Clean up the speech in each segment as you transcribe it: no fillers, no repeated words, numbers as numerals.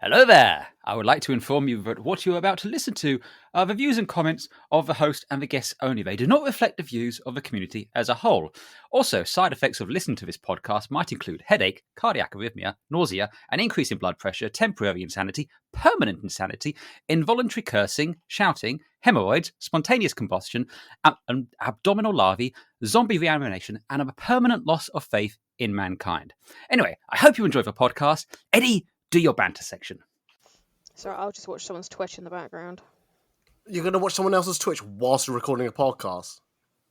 Hello there! I would like to inform you that what you are about to listen to are the views and comments of the host and the guests only. They do not reflect the views of the community as a whole. Also, side effects of listening to this podcast might include headache, cardiac arrhythmia, nausea, an increase in blood pressure, temporary insanity, permanent insanity, involuntary cursing, shouting, hemorrhoids, spontaneous combustion, abdominal larvae, zombie reanimation, and a permanent loss of faith in mankind. Anyway, I hope you enjoy the podcast. Eddie, do your banter section. So I'll just watch someone's Twitch in the background. You're going to watch someone else's Twitch whilst you're recording a podcast?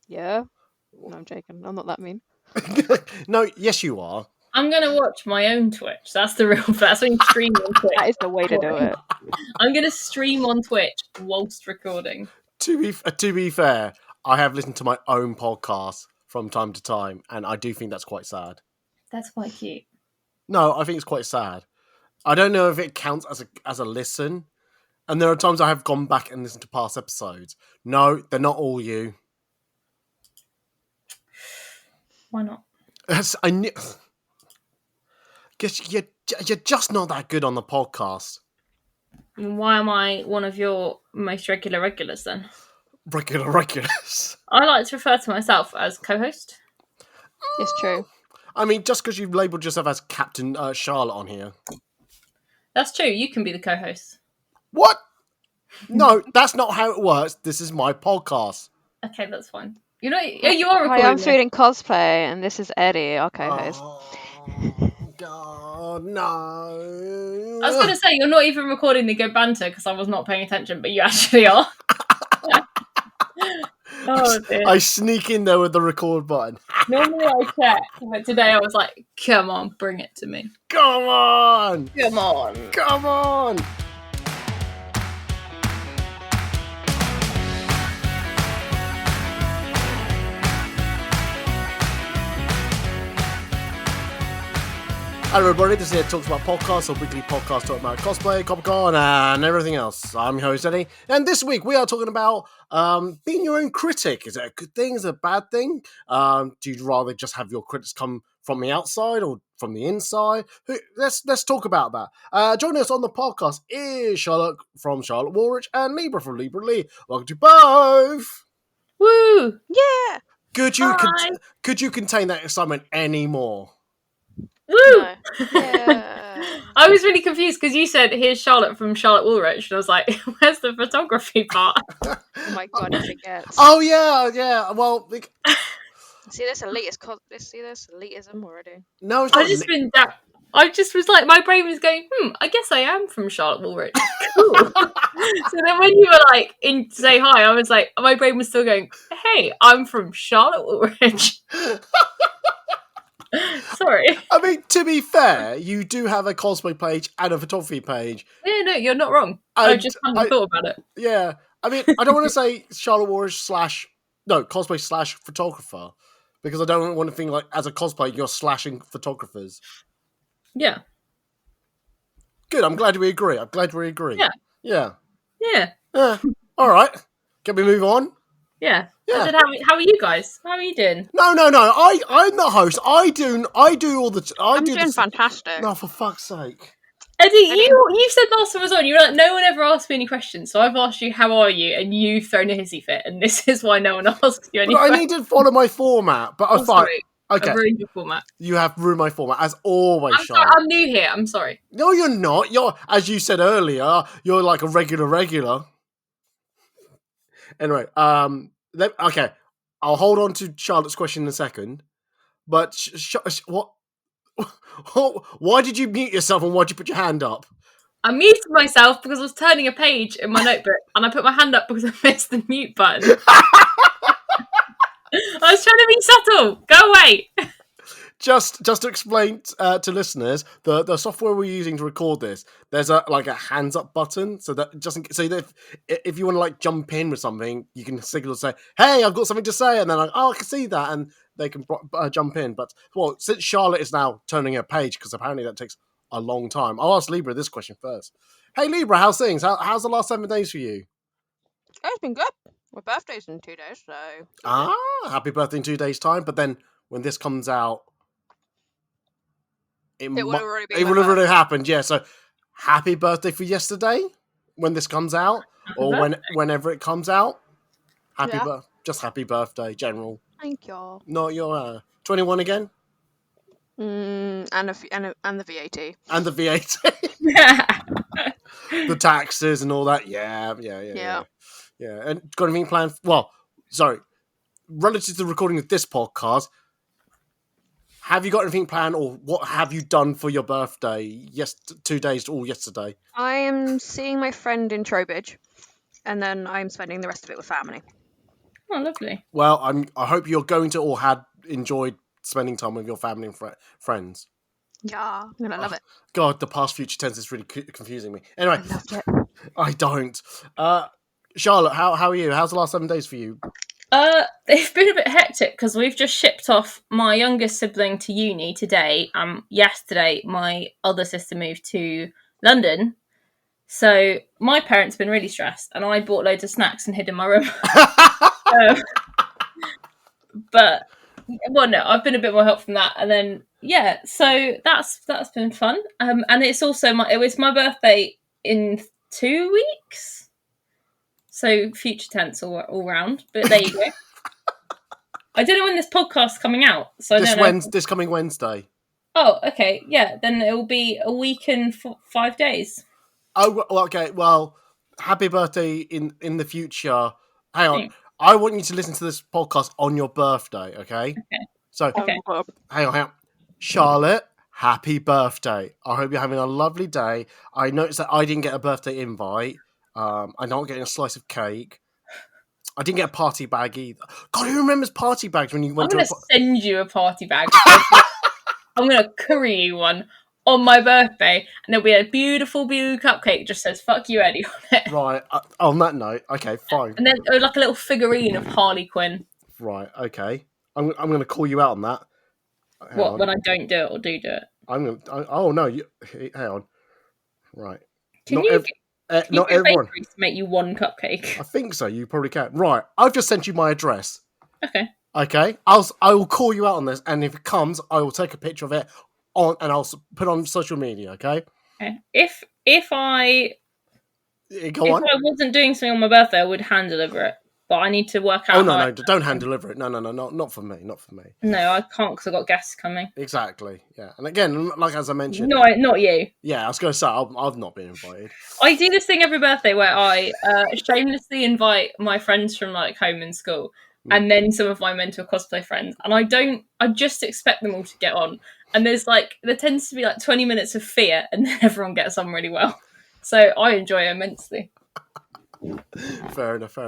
Yeah? No, I'm joking. I'm not that mean. No, yes you are. I'm going to watch my own Twitch. That's the real... That's when you stream on Twitch. That is the way to do it. I'm going to stream on Twitch whilst recording. To be fair, I have listened to my own podcast from time to time, and I do think that's quite sad. That's quite cute. No, I think it's quite sad. I don't know if it counts as a listen. And there are times I have gone back and listened to past episodes. No, they're not all you. Why not? Guess you're just not that good on the podcast. Why am I one of your most regulars then? Regulars. I like to refer to myself as co-host. It's true. I mean, just because you've labelled yourself as Captain Charlotte on here. That's true. You can be the co-host. What? No, that's not how it works. This is my podcast. Okay, that's fine. You are recording. Hi, I'm feeling Cosplay, and this is Eddie, our co-host. Oh, God, no. I was going to say, you're not even recording the good banter because I was not paying attention, but you actually are. Oh, dear. I sneak in there with the record button. Normally I check, but today I was like, come on, bring it to me. Come on! Come on. Come on! Hello everybody, this is Ed Talks About Podcasts, a weekly podcast talking about cosplay, Comic-Con, and everything else. I'm your host, Eddie, and this week we are talking about being your own critic. Is it a good thing? Is it a bad thing? Do you rather just have your critics come from the outside or from the inside? Let's talk about that. Joining us on the podcast is Charlotte from Charlotte Woolrich and Libra from Libra Lee. Welcome to both! Woo! Yeah! Could you contain that excitement anymore? Woo! No. Yeah. I was really confused because you said, here's Charlotte from Charlotte Woolrich, and I was like, where's the photography part? Oh my god, he forgets. Oh yeah. Well, See this elitism already. no, it's not. I just was like, my brain was going, I guess I am from Charlotte Woolrich. Cool. So then when you were like, in to say hi, I was like, my brain was still going, hey, I'm from Charlotte Woolrich. Sorry. I mean, to be fair, you do have a cosplay page and a photography page. Yeah, no, you're not wrong. I just hadn't thought about it. Yeah. I mean, I don't want to say Charlotte Woolrich cosplay / photographer, because I don't want to think like as a cosplay you're slashing photographers. Yeah. Good, I'm glad we agree. Yeah. All right. Can we move on? Yeah. Yeah. I said, how are you guys? How are you doing? No. I'm the host. I do all the. I'm doing fantastic. No, for fuck's sake. Eddie, you said last time I was on, you were like, no one ever asked me any questions, so I've asked you, how are you? And you've thrown a hissy fit, and this is why no one asks you any questions. I need to follow my format, but I'm fine. Sorry. Okay. I've ruined your format. You have ruined my format, as always, I'm sorry, Charlotte. I'm new here, I'm sorry. No, you're not. You're, as you said earlier, you're like a regular. Anyway, okay. I'll hold on to Charlotte's question in a second. But what? Why did you mute yourself and why did you put your hand up? I muted myself because I was turning a page in my notebook, and I put my hand up because I missed the mute button. I was trying to be subtle. Go away. Just to explain to listeners, the software we're using to record this, there's a hands up button, so that if you want to like jump in with something, you can signal and say, "Hey, I've got something to say," and then I can see that, and they can jump in. But since Charlotte is now turning a page, because apparently that takes a long time, I'll ask Libra this question first. Hey Libra, how's things? How's the last 7 days for you? It's been good. My birthday's in 2 days, so... Happy birthday in 2 days' time. But then, when this comes out... It would have already happened, yeah. So, happy birthday for yesterday when this comes out, or whenever it comes out. Just happy birthday, general. Thank you. Not your 21 again, And the VAT. and the VAT, the taxes, and all that. Yeah. And got anything planned? Well, sorry. Relative to the recording of this podcast, have you got anything planned, or what have you done for your birthday? Yes, 2 days all yesterday. I am seeing my friend in Trowbridge, and then I'm spending the rest of it with family. Oh, lovely. Well, I hope you're going to or had enjoyed spending time with your family and friends. Yeah, I'm gonna love it. God, the past future tense is really confusing me. Anyway, I loved it. I don't. Charlotte, how are you? How's the last 7 days for you? It's been a bit hectic because we've just shipped off my youngest sibling to uni today. Yesterday my other sister moved to London, so my parents have been really stressed, and I bought loads of snacks and hid in my room. But well, no, I've been a bit more help from that, and then so that's been fun. And it's also it was my birthday in 2 weeks. So future tense all round, but there you go. I don't know when this podcast's coming out, so I don't know. This coming Wednesday. Oh, okay, yeah. Then it will be a week and 5 days. Oh, okay. Well, happy birthday in the future. Hang on, I want you to listen to this podcast on your birthday. Okay. So, hang on. Charlotte, happy birthday! I hope you're having a lovely day. I noticed that I didn't get a birthday invite. I'm not getting a slice of cake. I didn't get a party bag either. God, who remembers party bags when you went I'm going to send you a party bag. I'm going to curry you one on my birthday, and there'll be a beautiful blue cupcake that just says "Fuck you, Eddie" on it. Right. On that note, okay, fine. And then like a little figurine of Harley Quinn. Right. Okay. I'm going to call you out on that. What, when I don't do it or do it? Oh no! Hang on. Right. Can you not everyone to make you one cupcake? I think so. You probably can. Right. I've just sent you my address. Okay. Okay. I will call you out on this, and if it comes, I will take a picture of it and I'll put it on social media. Okay. Okay. If I wasn't doing something on my birthday, I would hand deliver it. But I need to work out. Oh no! Don't hand deliver it. No, not for me. Not for me. No, I can't because I've got guests coming. Exactly. Yeah, and again, like as I mentioned, no, not you. Yeah, I was going to say I've not been invited. I do this thing every birthday where I shamelessly invite my friends from like home and school, and then some of my mentor cosplay friends, and I just expect them all to get on. And there tends to be like 20 minutes of fear, and then everyone gets on really well. So I enjoy it immensely. Fair enough.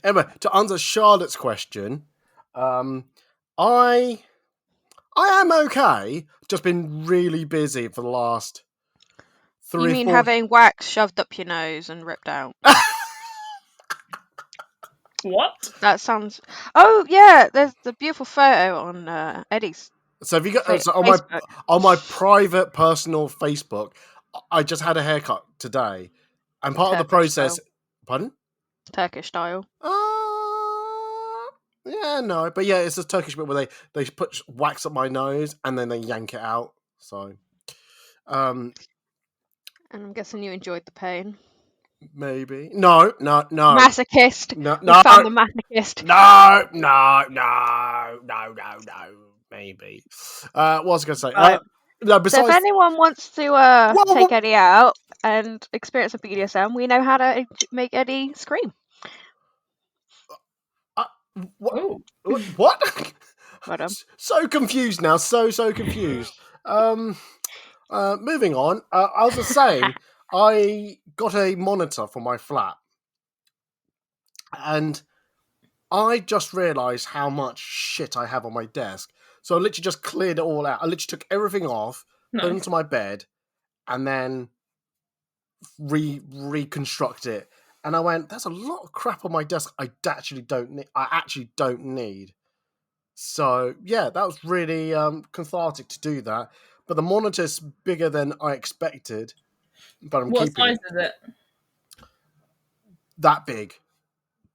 Emma, to answer Charlotte's question, I am okay. Just been really busy for the last 3 You mean having wax shoved up your nose and ripped out? What? That sounds. Oh yeah, there's the beautiful photo on Eddie's. So have you got on my private personal Facebook? I just had a haircut today, and part of the process. Style. Pardon? Turkish style. Yeah, no, but yeah, it's a Turkish bit where they put wax up my nose and then they yank it out. So, and I'm guessing you enjoyed the pain. Maybe no. Masochist. No. We found the masochist. No. Maybe. What was I going to say? No, besides... So if anyone wants to take Eddie out and experience a BDSM, we know how to make Eddie scream. What? What? So confused now. So confused. Moving on. I was just saying, I got a monitor for my flat, and I just realised how much shit I have on my desk. So I literally just cleared it all out. I literally took everything off, put it into my bed, and then reconstruct it. And I went, "There's a lot of crap on my desk. I actually don't need." So yeah, that was really cathartic to do that. But the monitor's bigger than I expected. But what size is it? That big,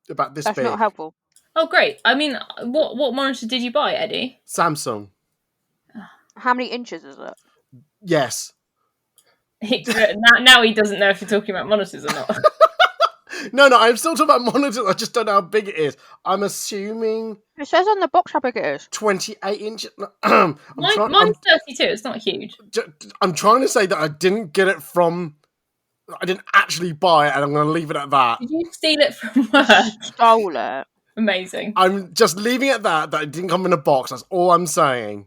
about this big. That's not helpful. Oh, great. I mean, what monitor did you buy, Eddie? Samsung. How many inches is it? Yes. Now he doesn't know if you're talking about monitors or not. No, I'm still talking about monitors. I just don't know how big it is. I'm assuming It says on the box how big it is. 28 inches. Mine's 32. It's not huge. I'm trying to say that I didn't get it from. I didn't actually buy it, and I'm going to leave it at that. Did you steal it from work? Stole it. Amazing. I'm just leaving it at that it didn't come in a box. That's all I'm saying.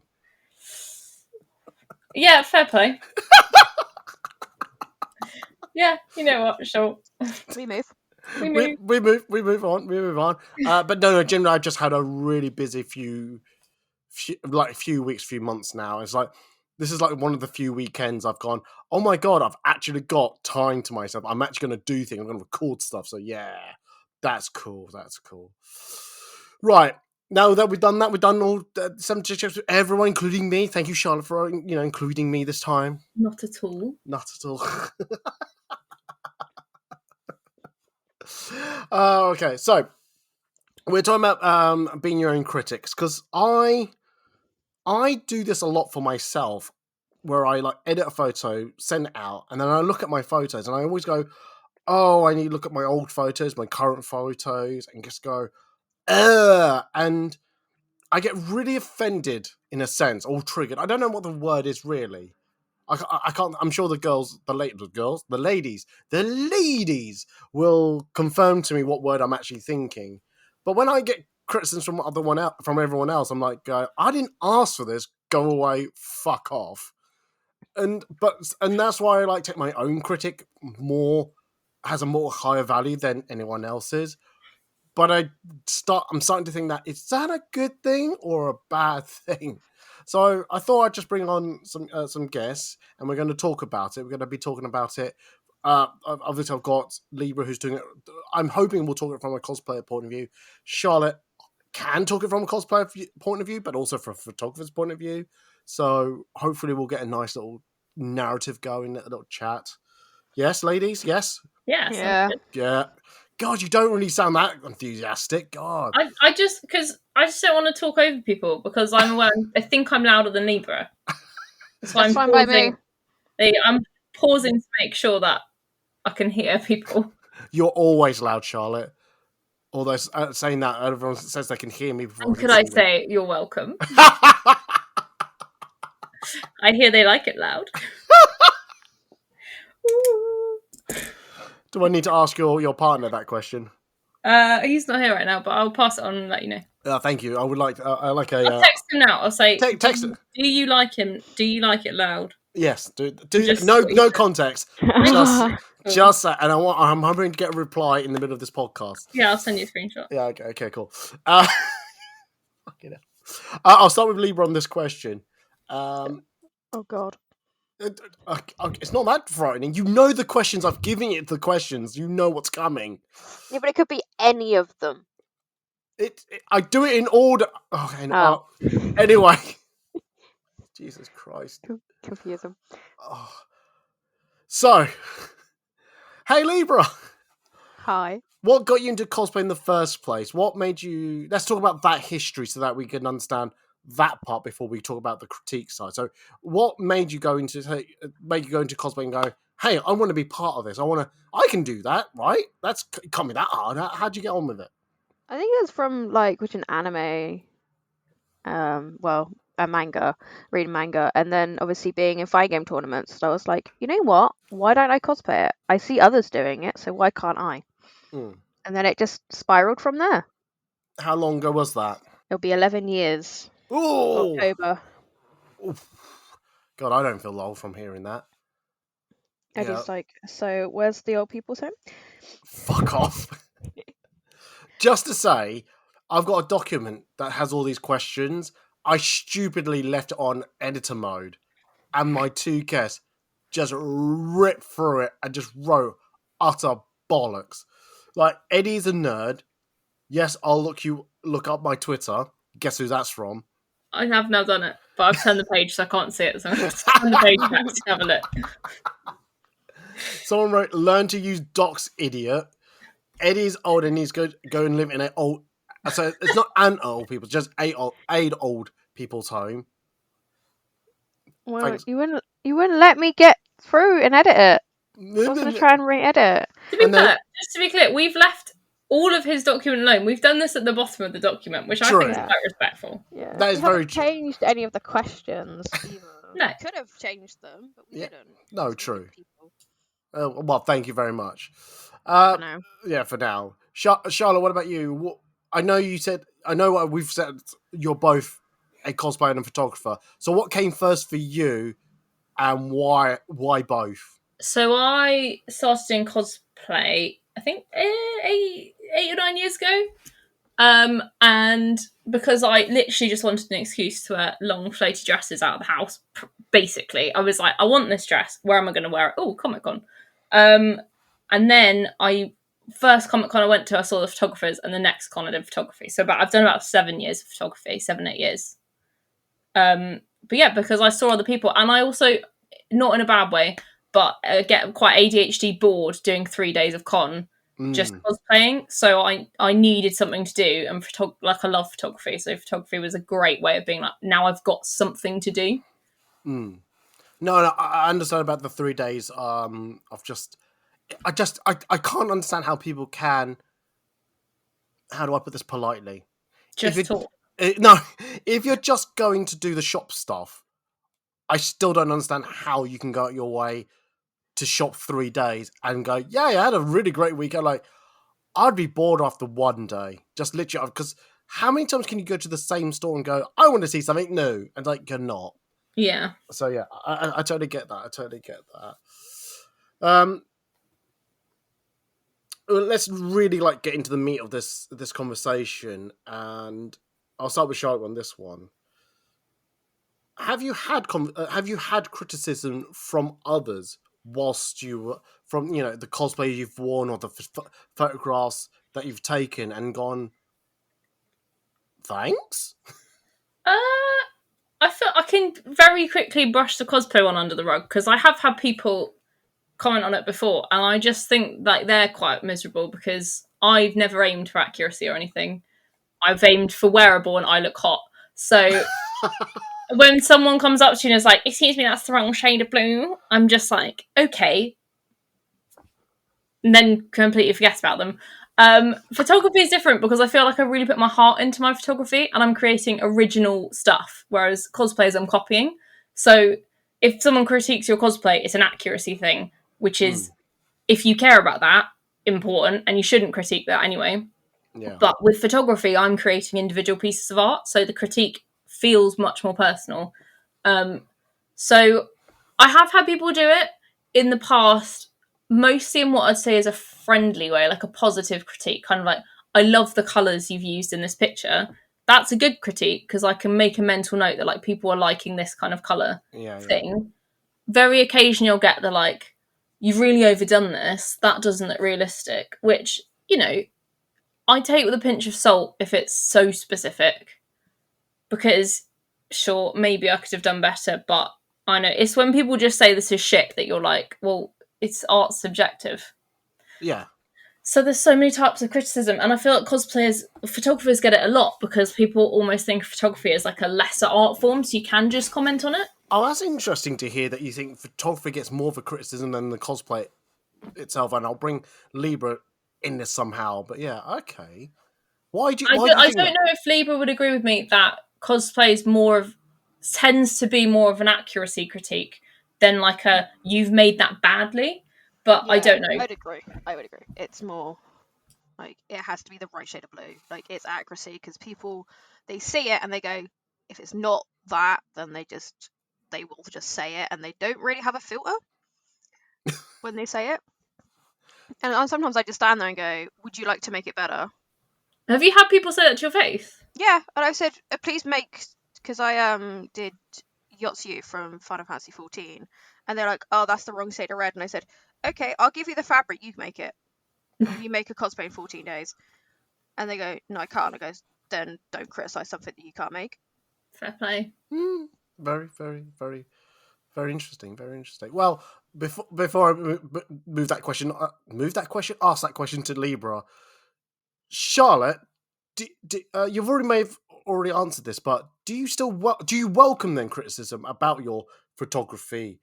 Yeah, fair play. Yeah, you know what? Sure. We move. We move on. But no, generally, I've just had a really busy few weeks, few months now. It's like this is like one of the few weekends I've gone, oh my god, I've actually got time to myself. I'm actually going to do things. I'm going to record stuff. So yeah, that's cool. Right. Now that we've done all 70 checks with everyone, including me. Thank you, Charlotte, for including me this time. Not at all. Okay, so we're talking about being your own critics, because I do this a lot for myself, where I like edit a photo, send it out, and then I look at my photos, and I always go, oh, I need to look at my old photos, my current photos, and just go, and I get really offended in a sense, or triggered. I don't know what the word is really. I can't. I'm sure the ladies will confirm to me what word I'm actually thinking. But when I get criticisms from everyone else, I'm like, I didn't ask for this. Go away. Fuck off. And that's why I like take my own critic has a more higher value than anyone else's. But I'm starting to think that, is that a good thing or a bad thing? So I thought I'd just bring on some guests, and we're going to talk about it. We're going to be talking about it. Obviously, I've got Libra, who's doing it. I'm hoping we'll talk it from a cosplayer point of view. Charlotte can talk it from a cosplayer point of view, but also from a photographer's point of view. So hopefully we'll get a nice little narrative going, a little chat. Yes, ladies? Yes? Yeah. Yeah. God, you don't really sound that enthusiastic. God. I just don't want to talk over people, because I'm aware I think I'm louder than Libra. So That's fine by me. I'm pausing to make sure that I can hear people. You're always loud, Charlotte. Although saying that, everyone says they can hear me before. And could I say you're welcome? I hear they like it loud. Do I need to ask your partner that question? He's not here right now, but I'll pass it on and let you know. Thank you. I would like. I'll text him now. I'll say, text. Do you like him? Do you like it loud? Yes. No context. Just that, and I'm hoping to get a reply in the middle of this podcast. Yeah, I'll send you a screenshot. Yeah. Okay. Cool. I'll start with Libra on this question. Oh God. It's not that frightening. You know the questions. I've given it the questions. You know what's coming. Yeah, but it could be any of them. I do it in order. Okay. No, anyway. Jesus Christ. Confusing. Oh. So, hey Libra. Hi. What got you into cosplay in the first place? What made you... Let's talk about that history so that we can understand that part before we talk about the critique side. So what made you go into cosplay and go, hey, I want to be part of this. I can do that, right? It can't be that hard. How'd you get on with it? I think it was from watching anime, a manga, reading manga, and then obviously being in fight game tournaments. So I was like, you know what? Why don't I cosplay it? I see others doing it, so why can't I? And then it just spiraled from there. How long ago was that? It'll be 11 years. Ooh. October. Oof. God, I don't feel old from hearing that. Eddie's like, so where's the old people's home? Fuck off. Just to say, I've got a document that has all these questions. I stupidly left it on editor mode, and my two guests just ripped through it and just wrote utter bollocks. Like, Eddie's a nerd. Yes, I'll look up my Twitter. Guess who that's from? I have now done it, but I've turned the page so I can't see it. So I'm going to turn the page back to have a look. Someone wrote, learn to use docs, idiot. Eddie's old and needs to go and live in an old... So it's not an old people, just a old people's home. Well, Thanks. you wouldn't let me get through and edit it. I was going to try and re-edit. To be clear, we've left all of his document alone. We've done this at the bottom of the document, which I think is quite respectful. Yeah, that is very true. Changed any of the questions either. No, we could have changed them, but we didn't. No, true. Well, thank you very much. For now. Yeah, for now. Charlotte, what about you? I know what we've said. You're both a cosplayer and a photographer. So, what came first for you, and why both? So I started doing cosplay, I think 8 or 9 years ago. And because I literally just wanted an excuse to wear long floaty dresses out of the house, basically, I was like, I want this dress. Where am I going to wear it? Oh, Comic-Con. And then first Comic-Con I went to, I saw the photographers, and the next con I did photography. So I've done about 7 years of photography, 7-8 years. But yeah, because I saw other people, and I also, not in a bad way, but get quite ADHD bored doing 3 days of con just cosplaying. So I needed something to do, and I love photography. So photography was a great way of being like, now I've got something to do. No, I understand about the 3 days. I can't understand how people can. How do I put this politely? Just talk. No, if you're just going to do the shop stuff, I still don't understand how you can go out your way to shop 3 days and go, yeah, I had a really great weekend. Like, I'd be bored after 1 day, just literally, because how many times can you go to the same store and go, I want to see something new, and like you're not. Yeah. So yeah, I totally get that. Let's really get into the meat of this conversation, and I'll start with Charlotte on this one. Have you had criticism from others whilst you from the cosplay you've worn or the photographs that you've taken and gone, thanks? I feel I can very quickly brush the cosplay one under the rug, because I have had people comment on it before, and I just think that they're quite miserable because I've never aimed for accuracy or anything. I've aimed for wearable and I look hot. So when someone comes up to you and is like, excuse me, that's the wrong shade of blue, I'm just like, okay. And then completely forget about them. Photography is different because I feel like I really put my heart into my photography and I'm creating original stuff, whereas cosplays I'm copying. So if someone critiques your cosplay, it's an accuracy thing, which is, if you care about that, important, and you shouldn't critique that anyway. Yeah. But with photography, I'm creating individual pieces of art, so the critique feels much more personal. So I have had people do it in the past, mostly in what I'd say is a friendly way, like a positive critique, kind of like, I love the colours you've used in this picture. That's a good critique because I can make a mental note that people are liking this kind of colour thing. Yeah. Very occasionally you'll get the you've really overdone this, that doesn't look realistic, which, I take with a pinch of salt if it's so specific, because sure, maybe I could have done better, but I know it's when people just say this is shit that you're like, well, it's art subjective. Yeah. So there's so many types of criticism, and I feel like photographers get it a lot because people almost think photography is like a lesser art form, so you can just comment on it. Oh, that's interesting to hear that you think photography gets more of a criticism than the cosplay itself, and I'll bring Libra in this somehow, but yeah, okay. I don't know if Libra would agree with me that cosplay tends to be more of an accuracy critique than you've made that badly, but yeah, I don't know. I would agree. It's more it has to be the right shade of blue. It's accuracy because people, they see it and they go, if it's not that, then they will just say it, and they don't really have a filter when they say it. And sometimes I just stand there and go, would you like to make it better? Have you had people say that to your face? Yeah, and I said, please make, because I did Yotsu from Final Fantasy 14, and they're like, oh, that's the wrong shade of red. And I said, okay, I'll give you the fabric, you make it. You make a cosplay in 14 days. And they go, no, I can't. I go, then don't criticize something that you can't make. Fair play. Very, very, very, very interesting. Very interesting. Well, before I ask that question to Libra, Charlotte, you've already answered this, but do you welcome then criticism about your photography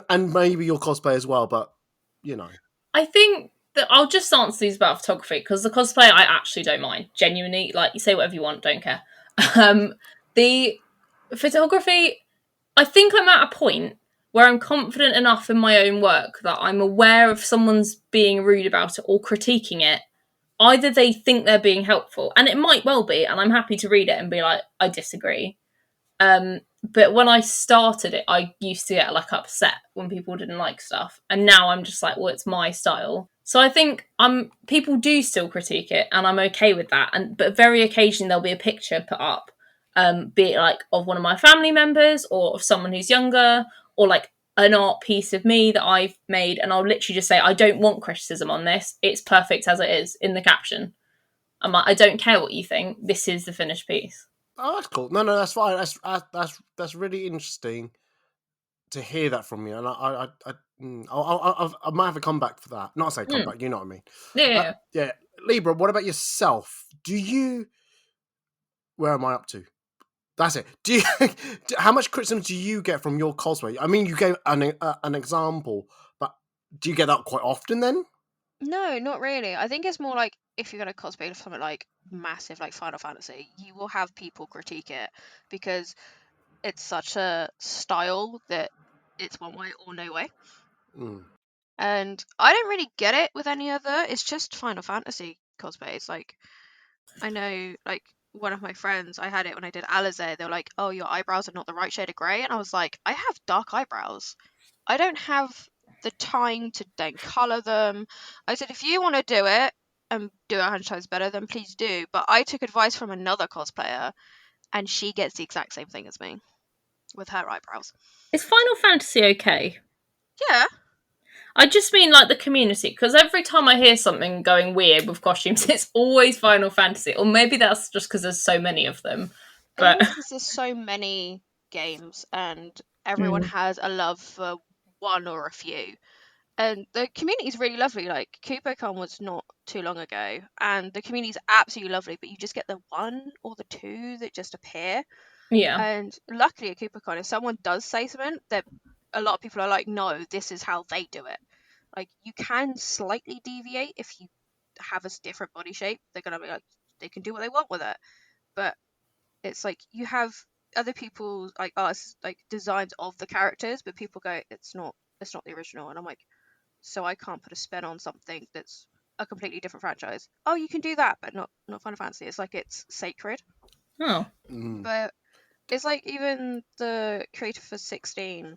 and maybe your cosplay as well, but you know. I think that I'll just answer these about photography because the cosplay I actually don't mind. Genuinely, like you say whatever you want, don't care. The photography, I think I'm at a point where I'm confident enough in my own work that I'm aware if someone's being rude about it or critiquing it, either they think they're being helpful, and it might well be, and I'm happy to read it and be like, I disagree. But when I started it, I used to get like upset when people didn't like stuff, and now I'm just like, well, it's my style. So I think people do still critique it, and I'm okay with that. But very occasionally there'll be a picture put up, be it like of one of my family members or of someone who's younger, or like an art piece of me that I've made, and I'll literally just say, I don't want criticism on this. It's perfect as it is in the caption. I'm like, I don't care what you think. This is the finished piece. Oh, that's cool. No, that's fine. That's really interesting to hear that from you, and I might have a comeback for that. Not say comeback, you know what I mean? Yeah. Yeah. Libra, what about yourself? Do you? Where am I up to? That's it. Do you? How much criticism do you get from your cosplay? I mean, you gave an example, but do you get that quite often then? No, not really. I think it's more like if you're gonna cosplay something like massive, like Final Fantasy, you will have people critique it because it's such a style that it's one way or no way. Mm. And I don't really get it with any other. It's just Final Fantasy cosplays. Like, I know, like, one of my friends, I had it when I did Alize. They were like, "Oh, your eyebrows are not the right shade of grey," and I was like, "I have dark eyebrows. I don't have the time to then color them." I said, "If you want to do it and do it 100 times better, then please do." But I took advice from another cosplayer, and she gets the exact same thing as me with her eyebrows. Is Final Fantasy okay? Yeah. I just mean like the community, because every time I hear something going weird with costumes, it's always Final Fantasy. Or maybe that's just because there's so many of them. But Because there's so many games and everyone has a love for one or a few. And the community is really lovely. Like, KupoCon was not too long ago, and the community is absolutely lovely, but you just get the one or the two that just appear. yeah, And luckily at KupoCon, if someone does say something, that a lot of people are like, no, this is how they do it. Like, you can slightly deviate if you have a different body shape. They're going to be like, they can do what they want with it. But it's like you have other people like us, like designs of the characters, but people go, it's not the original. And I'm like, so I can't put a spin on something that's a completely different franchise. Oh, you can do that, but not Final Fantasy. It's like it's sacred. oh, But it's like even the creator for 16,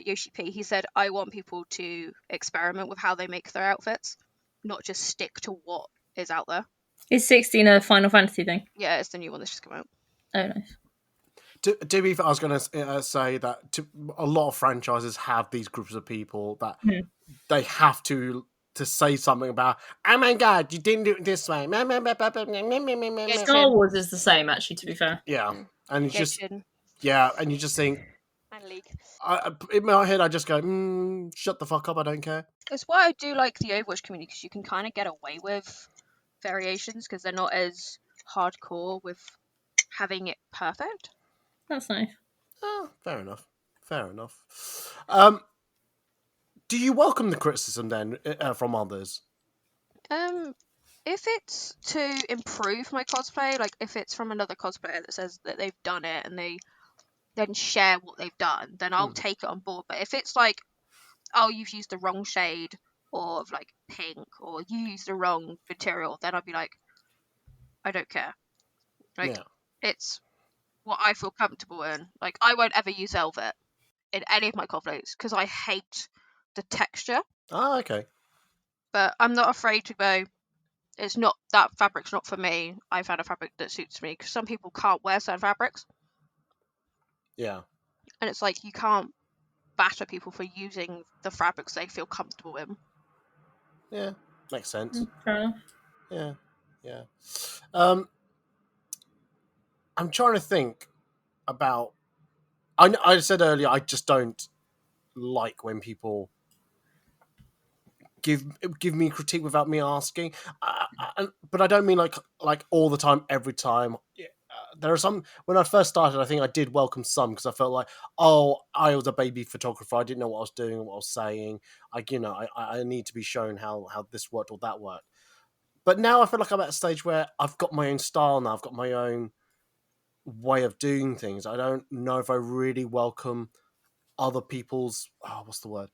Yoshi P, he said, I want people to experiment with how they make their outfits, not just stick to what is out there. is 16 a Final Fantasy thing? Yeah, it's the new one that's just come out. Oh, nice. To be fair, I was going to say that a lot of franchises have these groups of people that they have to say something about. Oh my god, you didn't do it this way. Star Wars is the same, actually. To be fair, Yeah, and you just Genshin and you just think. and League. In my head, I just go, shut the fuck up. I don't care. It's why I do like the Overwatch community, because you can kind of get away with variations because they're not as hardcore with having it perfect. that's nice. Oh, fair enough. Do you welcome the criticism then from others? If it's to improve my cosplay, like if it's from another cosplayer that says that they've done it and they then share what they've done, then I'll take it on board. But if it's like, oh, you've used the wrong shade of like pink, or you used the wrong material, then I'd be like, I don't care. Like, it's what I feel comfortable in. Like, I won't ever use velvet in any of my cosplays because I hate the texture. Ah, okay. But I'm not afraid to go, it's not, that fabric's not for me. I found a fabric that suits me, because some people can't wear certain fabrics. Yeah. And it's like, you can't batter people for using the fabrics they feel comfortable in. Yeah, makes sense. Fair enough. Yeah. I'm trying to think about. I said earlier, I just don't like when people give me critique without me asking. But I don't mean like all the time, every time. there are some, when I first started, I think I did welcome some because I felt like, oh, I was a baby photographer. I didn't know what I was doing, what I was saying. I need to be shown how this worked or that worked. But now I feel like I'm at a stage where I've got my own style now. I've got my own way of doing things. I don't know if I really welcome other people's, what's the word?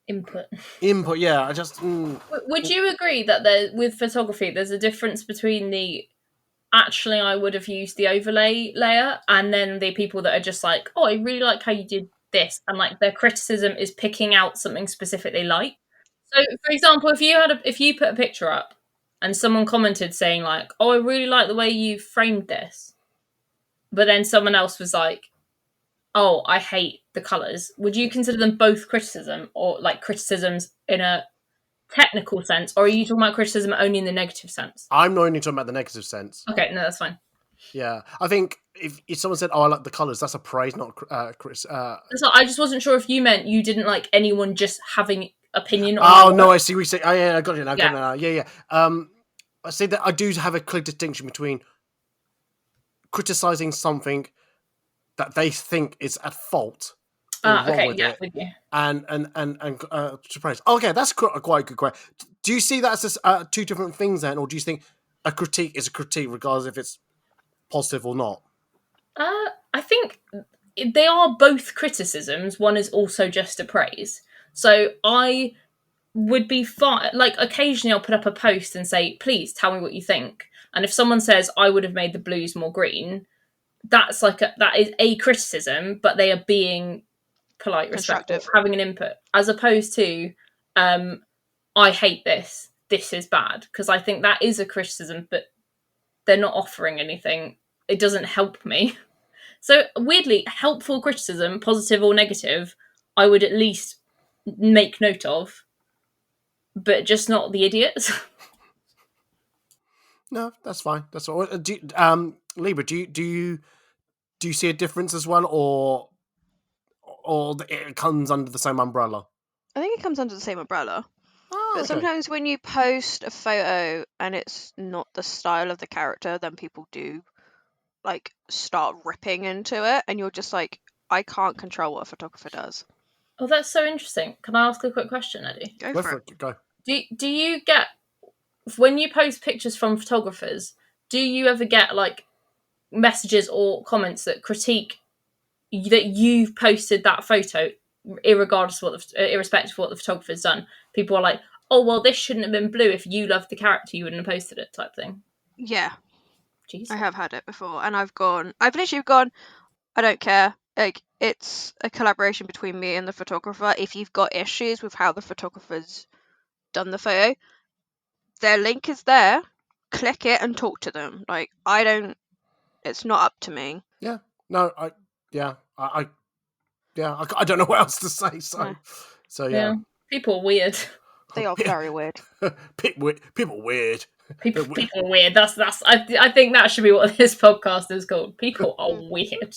Input. Yeah, I just... Would you agree that with photography, there's a difference between the actually I would have used the overlay layer and then the people that are just like, oh, I really like how you did this, and like their criticism is picking out something specific they like. So, for example, if you put a picture up and someone commented saying like, oh, I really like the way you framed this, but then someone else was like, oh, I hate the colours, would you consider them both criticism or like criticisms in a technical sense, or are you talking about criticism only in the negative sense? I'm not only talking about the negative sense. Okay, no, that's fine. Yeah, I think if someone said, "Oh, I like the colours," that's a praise, not Chris. So I just wasn't sure if you meant you didn't like anyone just having opinion on. Oh no, I see what you say. Oh yeah, I got it now. Yeah. I say that I do have a clear distinction between criticizing something that they think is at fault. Okay, yeah, with you. And surprise. Okay, that's quite a good question. Do you see that as two different things then, or do you think a critique is a critique regardless if it's positive or not? I think they are both criticisms. One is also just a praise. So I would be fine. Like occasionally, I'll put up a post and say, "Please tell me what you think." And if someone says, "I would have made the blues more green," that is a criticism, but they are being polite, respectful, having an input, as opposed to, "I hate this. This is bad," because I think that is a criticism, but they're not offering anything. It doesn't help me. So weirdly, helpful criticism, positive or negative, I would at least make note of, but just not the idiots. No, that's fine. That's all. Libra, do you see a difference as well, or it comes under the same umbrella? I think it comes under the same umbrella. Oh, But sometimes when you post a photo and it's not the style of the character, then people do like start ripping into it, and you're just like, I can't control what a photographer does. Oh, that's so interesting. Can I ask a quick question, Eddie? Go for it. Go. Do you get, when you post pictures from photographers, do you ever get like messages or comments that critique that you've posted that photo, irrespective of what the photographer's done? People are like, oh, well, this shouldn't have been blue. If you loved the character, you wouldn't have posted it, type thing. Yeah. Jeez. I have had it before, and I've literally gone, I don't care. Like, it's a collaboration between me and the photographer. If you've got issues with how the photographer's done the photo, their link is there. Click it and talk to them. Like, it's not up to me. Yeah. No, I don't know what else to say. So yeah. People are weird. They are very weird. People weird. People are weird. I think that should be what this podcast is called. People are weird.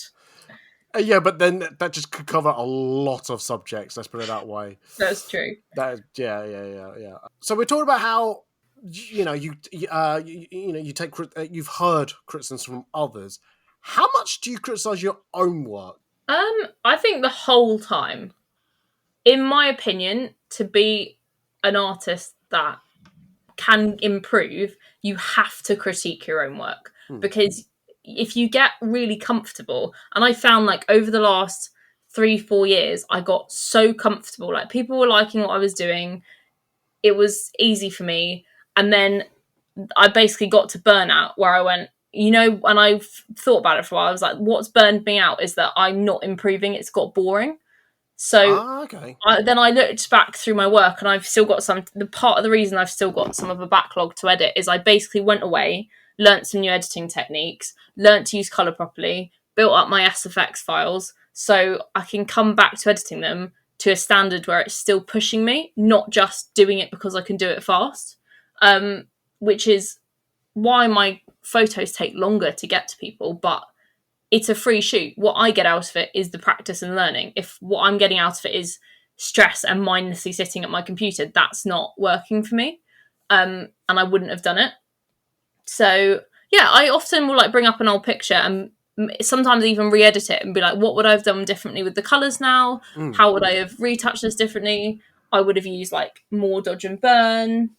Yeah, but then that just could cover a lot of subjects. Let's put it that way. That's true. Yeah. So we're talking about how you take you've heard criticisms from others. How much do you criticize your own work? I think the whole time. In my opinion, to be an artist that can improve, you have to critique your own work, because if you get really comfortable, and I found like over the last 3-4 years, I got so comfortable, like people were liking what I was doing, it was easy for me, and then I basically got to burnout where I went, and I've thought about it for a while, I was like, what's burned me out is that I'm not improving, it's got boring. So then I looked back through my work, and I've still got part of the reason I've still got some of a backlog to edit is I basically went away, learnt some new editing techniques, learnt to use colour properly, built up my SFX files, so I can come back to editing them to a standard where it's still pushing me, not just doing it because I can do it fast, which is why my photos take longer to get to people, but it's a free shoot. What I get out of it is the practice and learning. If what I'm getting out of it is stress and mindlessly sitting at my computer, that's not working for me. And I wouldn't have done it. So, Yeah, I often will like bring up an old picture and sometimes even re-edit it and be like, what would I have done differently with the colours now? How would I have retouched this differently? I would have used like more dodge and burn.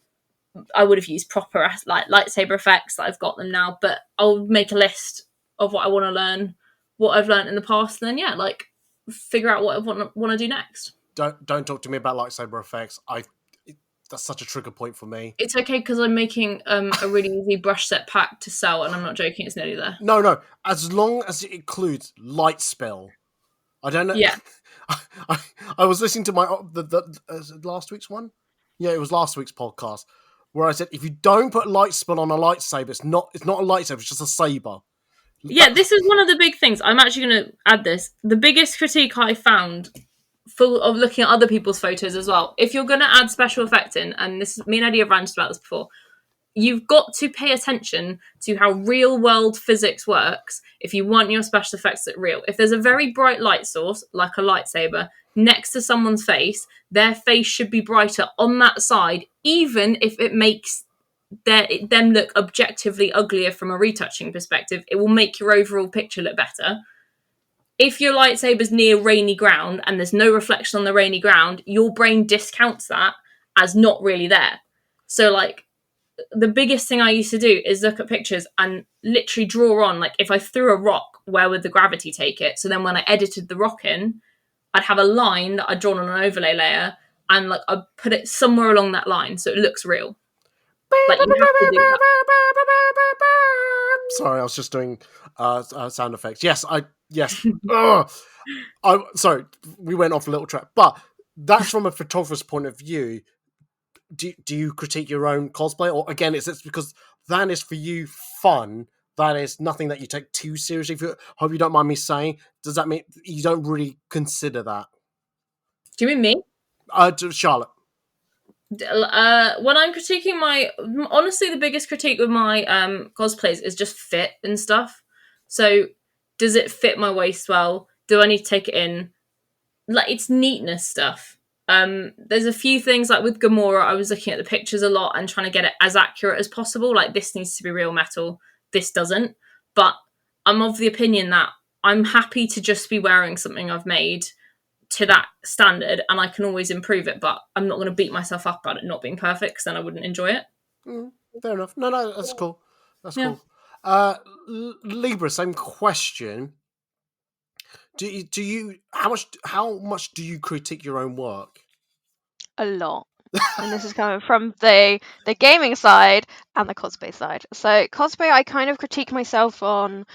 I would have used proper like lightsaber effects that I've got them now, but I'll make a list of what I want to learn, what I've learned in the past, and then like figure out what I want to do next. Don't talk to me about lightsaber effects. That's such a trigger point for me. It's okay because I'm making a really easy brush set pack to sell, and I'm not joking. It's nearly there. No. As long as it includes light spill. I don't know. Yeah. I was listening to my last week's one. Yeah, it was last week's podcast where I said if you don't put light spill on a lightsaber, it's not a lightsaber. It's just a saber. Yeah, this is one of the big things. I'm actually going to add this. The biggest critique I found full of looking at other people's photos as well. If you're going to add special effect in, and this me and Eddie have ranted about this before, you've got to pay attention to how real world physics works if you want your special effects to look real. If there's a very bright light source, like a lightsaber, next to someone's face, their face should be brighter on that side, even if it makes them look objectively uglier from a retouching perspective. It will make your overall picture look better. If your lightsaber's near rainy ground and there's no reflection on the rainy ground, your brain discounts that as not really there. So, like, the biggest thing I used to do is look at pictures and literally draw on, like, if I threw a rock, where would the gravity take it? So then when I edited the rock in, I'd have a line that I'd drawn on an overlay layer and, like, I'd put it somewhere along that line so it looks real. Like, you have to do that. Sorry, I was just doing sound effects. Yes. Sorry, we went off a little track, but that's from a photographer's point of view. Do you critique your own cosplay, or again, it's because that is for you fun? That is nothing that you take too seriously. Hope you don't mind me saying. Does that mean you don't really consider that? Do you mean me? Charlotte. When I'm critiquing honestly, the biggest critique with my cosplays is just fit and stuff. So, does it fit my waist well? Do I need to take it in? Like, it's neatness stuff. There's a few things, like with Gamora, I was looking at the pictures a lot and trying to get it as accurate as possible. Like, this needs to be real metal, this doesn't. But I'm of the opinion that I'm happy to just be wearing something I've made to that standard, and I can always improve it, but I'm not going to beat myself up about it not being perfect, because then I wouldn't enjoy it. Fair enough. No, that's cool. That's cool. Libra, same question. Do you how much do you critique your own work? A lot. And this is coming from the gaming side and the cosplay side. So cosplay, I kind of critique myself on,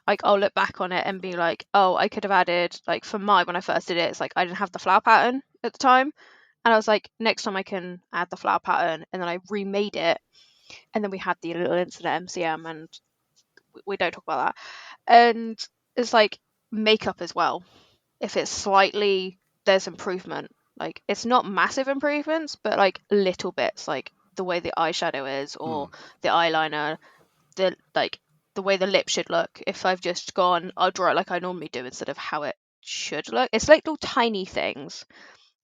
like, I'll look back on it and be like, oh, I could have added, like, for when I first did it, it's like I didn't have the flower pattern at the time, and I was like, next time I can add the flower pattern, and then I remade it, and then we had the little incident at MCM, and we don't talk about that. And it's like makeup as well. If it's slightly, there's improvement. Like, it's not massive improvements, but like little bits, like the way the eyeshadow is, or the eyeliner, the way the lip should look. If I've just gone, I'll draw it like I normally do instead of how it should look. It's like little tiny things.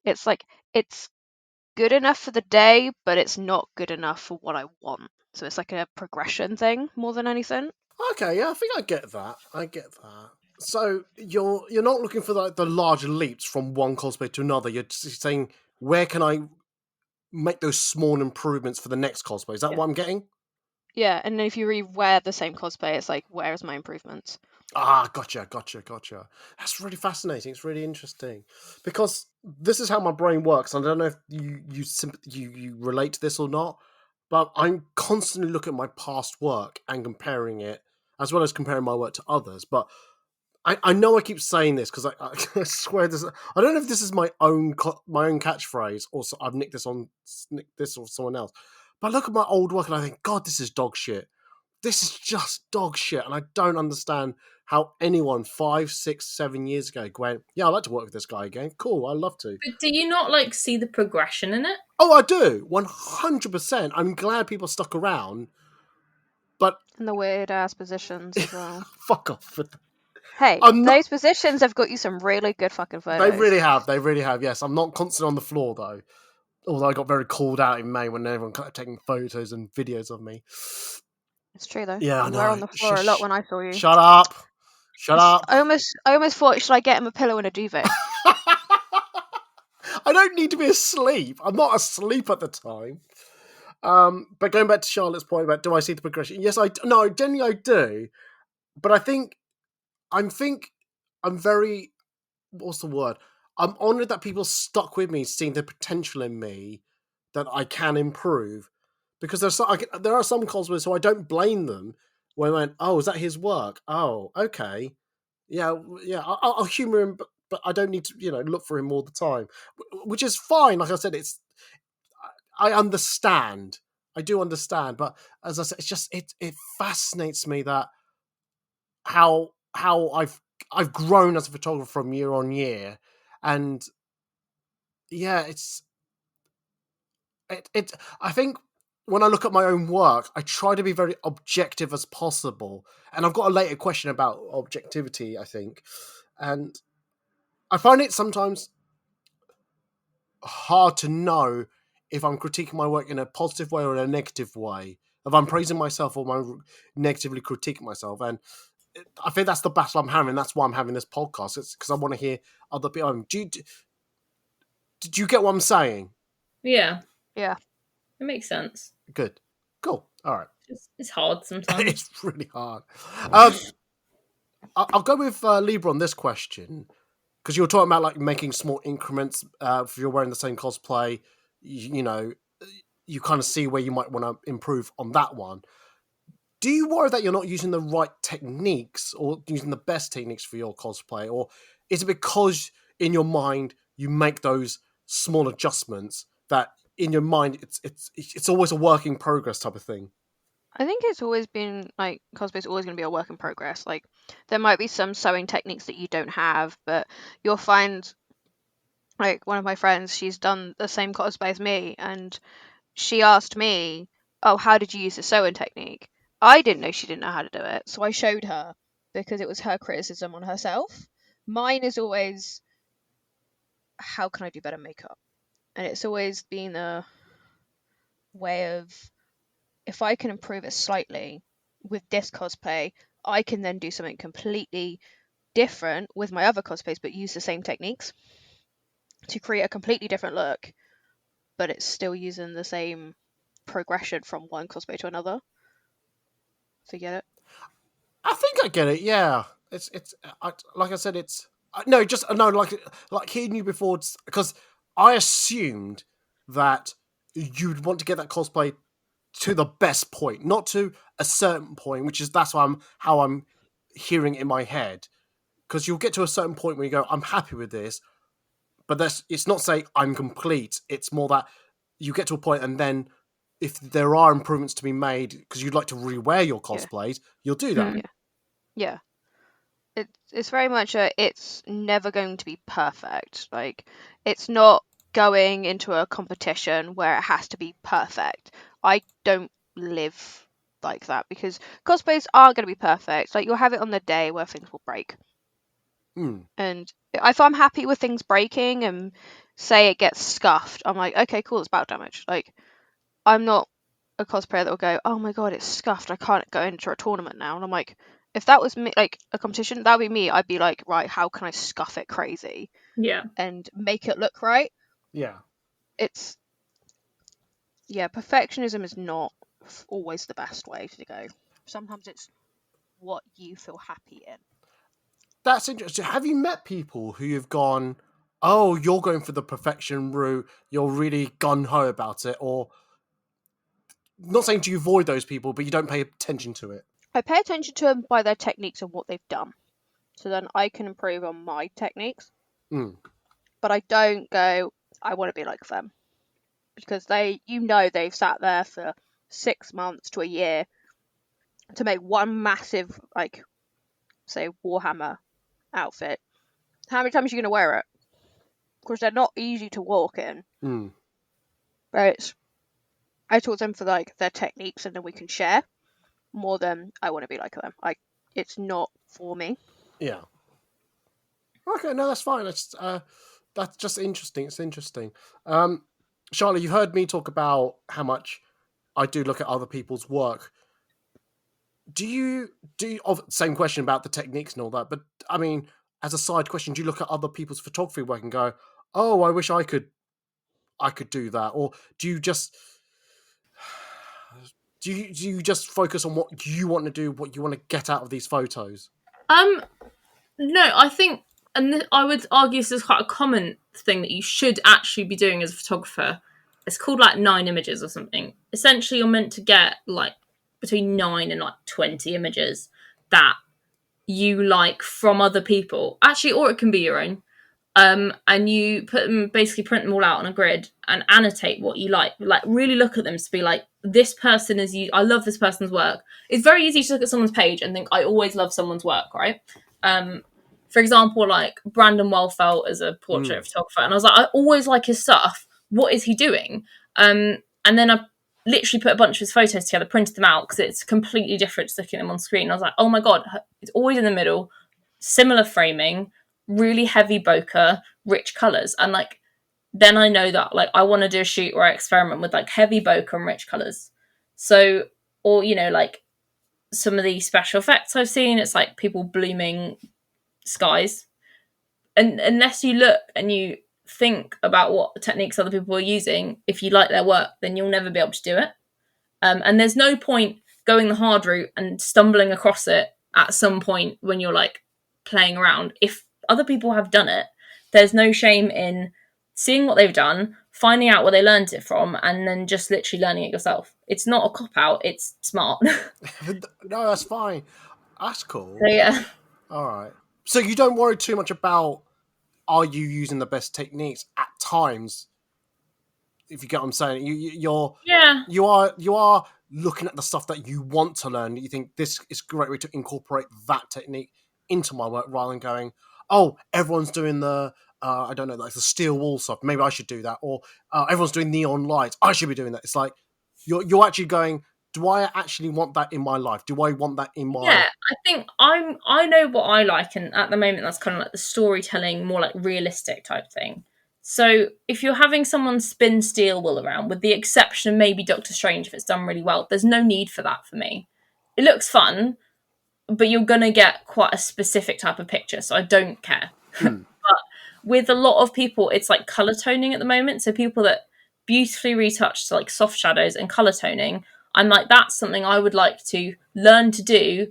It's like, it's good enough for the day, but it's not good enough for what I want. So it's like a progression thing more than anything. Okay, yeah, I think I get that. So you're not looking for the large leaps from one cosplay to another. You're just saying, where can I make those small improvements for the next cosplay? Is that what I'm getting? Yeah, and then if you re-wear the same cosplay, it's like, where's my improvements? Gotcha. That's really fascinating. It's really interesting because this is how my brain works. I don't know if you relate to this or not, but I'm constantly looking at my past work and comparing it, as well as comparing my work to others. But I know I keep saying this because I swear this. I don't know if this is my own catchphrase or I've nicked this or someone else. But I look at my old work and I think, God, this is dog shit. This is just dog shit, and I don't understand how anyone 5, 6, 7 years ago went, yeah, I'd like to work with this guy again. Cool, I'd love to. But do you not like see the progression in it? Oh, I do, 100%. I'm glad people stuck around, but And the weird ass positions as well. fuck off. Hey, those positions have got you some really good fucking photos. They really have. Yes, I'm not constantly on the floor though. Although I got very called out in May when everyone kept taking photos and videos of me. It's true though. Yeah, I You know. were on the floor a lot when I saw you. Shut up. Shut up. I almost thought, should I get him a pillow and a duvet? I don't need to be asleep. I'm not asleep at the time. But going back to Charlotte's point about do I see the progression? Yes, generally I do. But I think I'm very, what's the word? I'm honoured that people stuck with me, seeing the potential in me that I can improve. Because there are some cosplayers who I don't blame them when I went, oh, is that his work? Oh, okay. Yeah, I'll humour him, but I don't need to, look for him all the time. Which is fine. Like I said, I understand. I do understand. But as I said, it's just, it fascinates me that how I've grown as a photographer from year on year, and yeah, I think when I look at my own work, I try to be very objective as possible, and I've got a later question about objectivity, I think, and I find it sometimes hard to know if I'm critiquing my work in a positive way or in a negative way, if I'm praising myself or I'm negatively critiquing myself, and I think that's the battle I'm having. That's why I'm having this podcast. It's because I want to hear other people. Do you get what I'm saying? Yeah. Yeah. It makes sense. Good. Cool. All right. It's hard sometimes. It's really hard. I'll go with Libra on this question, because you were talking about like making small increments. If you're wearing the same cosplay, you kind of see where you might want to improve on that one. Do you worry that you're not using the right techniques or using the best techniques for your cosplay, or is it because in your mind you make those small adjustments that in your mind it's always a work in progress type of thing? I think it's always been like cosplay's always going to be a work in progress. Like there might be some sewing techniques that you don't have, but you'll find like one of my friends, she's done the same cosplay as me, and she asked me, "Oh, how did you use the sewing technique?" I didn't know she didn't know how to do it, so I showed her because it was her criticism on herself. Mine is always, how can I do better makeup? And it's always been a way of, if I can improve it slightly with this cosplay, I can then do something completely different with my other cosplays, but use the same techniques to create a completely different look, but it's still using the same progression from one cosplay to another. So you get it? I think I get it. Yeah, like I said, like hearing you before, because I assumed that you'd want to get that cosplay to the best point, not to a certain point, that's how I'm hearing it in my head. Because you'll get to a certain point where you go, I'm happy with this, but it's not saying I'm complete. It's more that you get to a point, and then if there are improvements to be made, because you'd like to rewear your cosplays, you'll do that. Yeah. It's very much it's never going to be perfect. Like it's not going into a competition where it has to be perfect. I don't live like that, because cosplays are going to be perfect. Like you'll have it on the day where things will break. And if I'm happy with things breaking and say it gets scuffed, I'm like, okay, cool, it's battle damage. Like I'm not a cosplayer that will go, oh my god, it's scuffed, I can't go into a tournament now. And I'm like, if that was me, like a competition, that would be me. I'd be like, right, how can I scuff it crazy? Yeah. And make it look right? Yeah. Perfectionism is not always the best way to go. Sometimes it's what you feel happy in. That's interesting. Have you met people who you've gone, oh, you're going for the perfection route, you're really gung-ho about it, or not saying do you avoid those people, but you don't pay attention to it? I pay attention to them by their techniques and what they've done. So then I can improve on my techniques. But I don't go, I want to be like them. Because they've sat there for 6 months to a year to make one massive, like, say, Warhammer outfit. How many times are you going to wear it? Because they're not easy to walk in. But I taught them for like their techniques, and then we can share more than I want to be like them. It's not for me. Yeah. Okay, no, that's fine. That's just interesting. It's interesting. Charlotte, you've heard me talk about how much I do look at other people's work. do you same question about the techniques and all that, but I mean, as a side question, do you look at other people's photography work and go, oh, I wish I could do that? Or do you just just focus on what you want to do, what you want to get out of these photos? No, I think, and I would argue this is quite a common thing that you should actually be doing as a photographer. It's called like 9 images or something. Essentially, you're meant to get like between 9 and like 20 images that you like from other people, actually, or it can be your own. And you basically print them all out on a grid and annotate what you like really look at them to be like, this person is you. I love this person's work. It's very easy to look at someone's page and think, I always love someone's work, right? For example, like Brandon Wellfelt is a portrait photographer, and I was like, I always like his stuff. What is he doing? And then I literally put a bunch of his photos together, printed them out because it's completely different to looking at them on screen. I was like, oh my god, it's always in the middle, similar framing, really heavy bokeh, rich colours. And like, then I know that like I want to do a shoot where I experiment with like heavy bokeh and rich colours. So, or like some of the special effects I've seen, it's like people blooming skies. And unless you look and you think about what techniques other people are using, if you like their work, then you'll never be able to do it. And there's no point going the hard route and stumbling across it at some point when you're like playing around. If other people have done it, there's no shame in seeing what they've done, finding out where they learned it from, and then just literally learning it yourself. It's not a cop-out, it's smart. No, that's fine. That's cool. So yeah. All right. So you don't worry too much about, are you using the best techniques at times? If you get what I'm saying, you are looking at the stuff that you want to learn. You think this is a great way to incorporate that technique into my work, rather than going, oh, everyone's doing the I don't know, like the steel wall stuff. Maybe I should do that. Or everyone's doing neon lights. I should be doing that. It's like you're actually going, do I actually want that in my life? Do I want that in my... Yeah, I think I know what I like, and at the moment that's kind of like the storytelling, more like realistic type thing. So if you're having someone spin steel wool around, with the exception of maybe Doctor Strange if it's done really well, there's no need for that for me. It looks fun, but you're going to get quite a specific type of picture, so I don't care. But with a lot of people, it's like colour toning at the moment. So people that beautifully retouch to like soft shadows and colour toning, I'm like, that's something I would like to learn to do.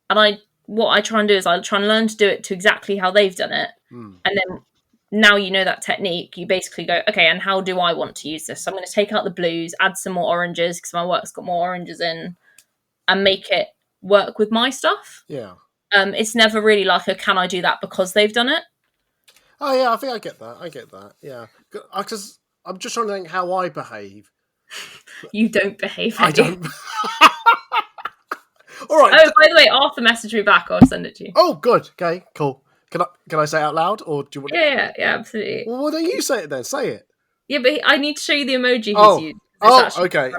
And what I try and do is I try and learn to do it to exactly how they've done it. And then now you know that technique, you basically go, okay, and how do I want to use this? So I'm going to take out the blues, add some more oranges because my work's got more oranges in, and make it work with my stuff. Yeah. It's never really like a, can I do that because they've done it? Oh yeah, I think I get that. Yeah. Because I'm just trying to think how I behave. You don't behave. I don't. All right. Oh, by the way, Arthur messaged me back. I'll send it to you. Oh, good. Okay, cool. Can I say it out loud, or do you want? Yeah, absolutely. Well, why don't you say it then? Say it. Yeah, but I need to show you the emoji he's used. Okay.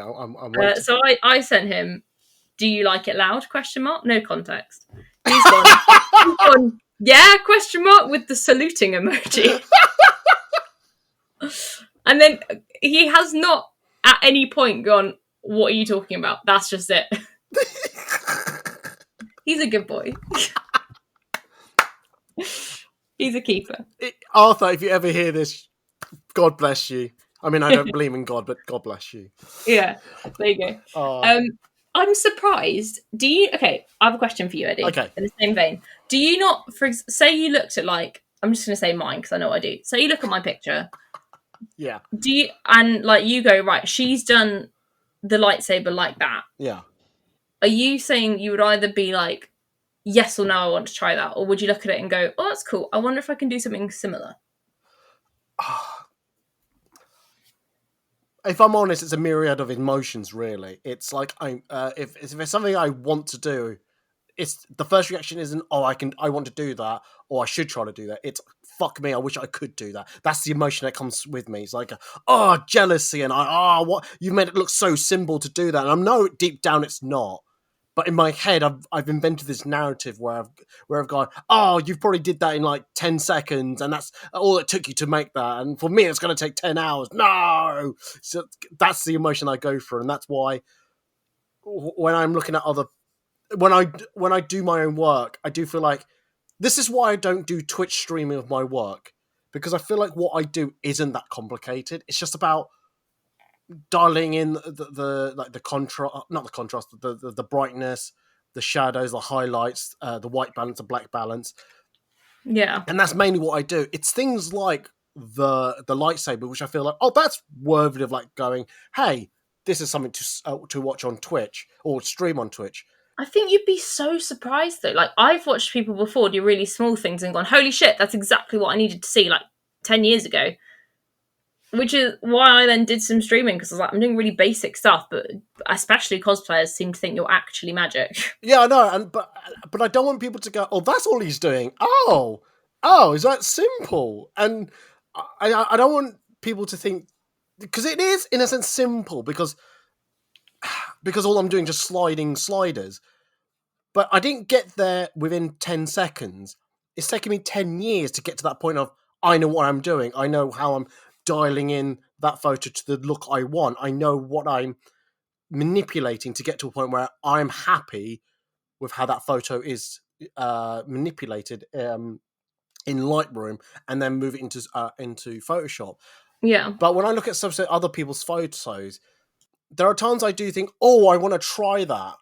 I'm waiting. So I sent him, "Do you like it loud?" ? No context. He's gone. Yeah? ? With the saluting emoji. And then he has not at any point gone, what are you talking about? That's just it. He's a good boy. He's a keeper. Arthur, if you ever hear this, God bless you. I mean, I don't believe in God, but God bless you. Yeah, there you go. I'm surprised. Okay, I have a question for you, Eddie. Okay. In the same vein. Do you not, say you looked at like, I'm just going to say mine because I know what I do. So you look at my picture. Yeah. Do you, and like you go, right, she's done the lightsaber like that. Yeah. Are you saying you would either be like, yes or no, I want to try that? Or would you look at it and go, oh, that's cool. I wonder if I can do something similar. If I'm honest, it's a myriad of emotions, really. It's like, if it's something I want to do, it's the first reaction isn't, oh, I want to do that, or I should try to do that. It's, fuck me, I wish I could do that. That's the emotion that comes with me. It's like, jealousy, and what, you made it look so simple to do that. And I know deep down it's not. But in my head, I've invented this narrative where I've gone, oh, you probably did that in like 10 seconds, and that's all it took you to make that. And for me, it's going to take 10 hours. No! So that's the emotion I go through, and that's why when I'm looking at other, when I do my own work, I do feel like this is why I don't do Twitch streaming of my work, because I feel like what I do isn't that complicated. It's just about dialing in the like the contrast, not the contrast, the brightness, the shadows, the highlights, the white balance, the black balance. Yeah. And that's mainly what I do. It's things like the lightsaber, which I feel like, oh, that's worthy of like going, hey, this is something to watch on Twitch or stream on Twitch. I think you'd be so surprised though. Like, I've watched people before do really small things and gone, holy shit, that's exactly what I needed to see like 10 years ago. Which is why I then did some streaming, because I was like, I'm doing really basic stuff, but especially cosplayers seem to think you're actually magic. Yeah, I know, but I don't want people to go, oh, that's all he's doing. Oh, is that simple? And I don't want people to think, because it is in a sense simple, because all I'm doing is just sliding sliders. But I didn't get there within 10 seconds. It's taken me 10 years to get to that point of, I know what I'm doing. I know how I'm dialing in that photo to the look I want. I know what I'm manipulating to get to a point where I'm happy with how that photo is manipulated in Lightroom, and then move it into Photoshop. Yeah. But when I look at some other people's photos, there are times I do think, oh, I want to try that,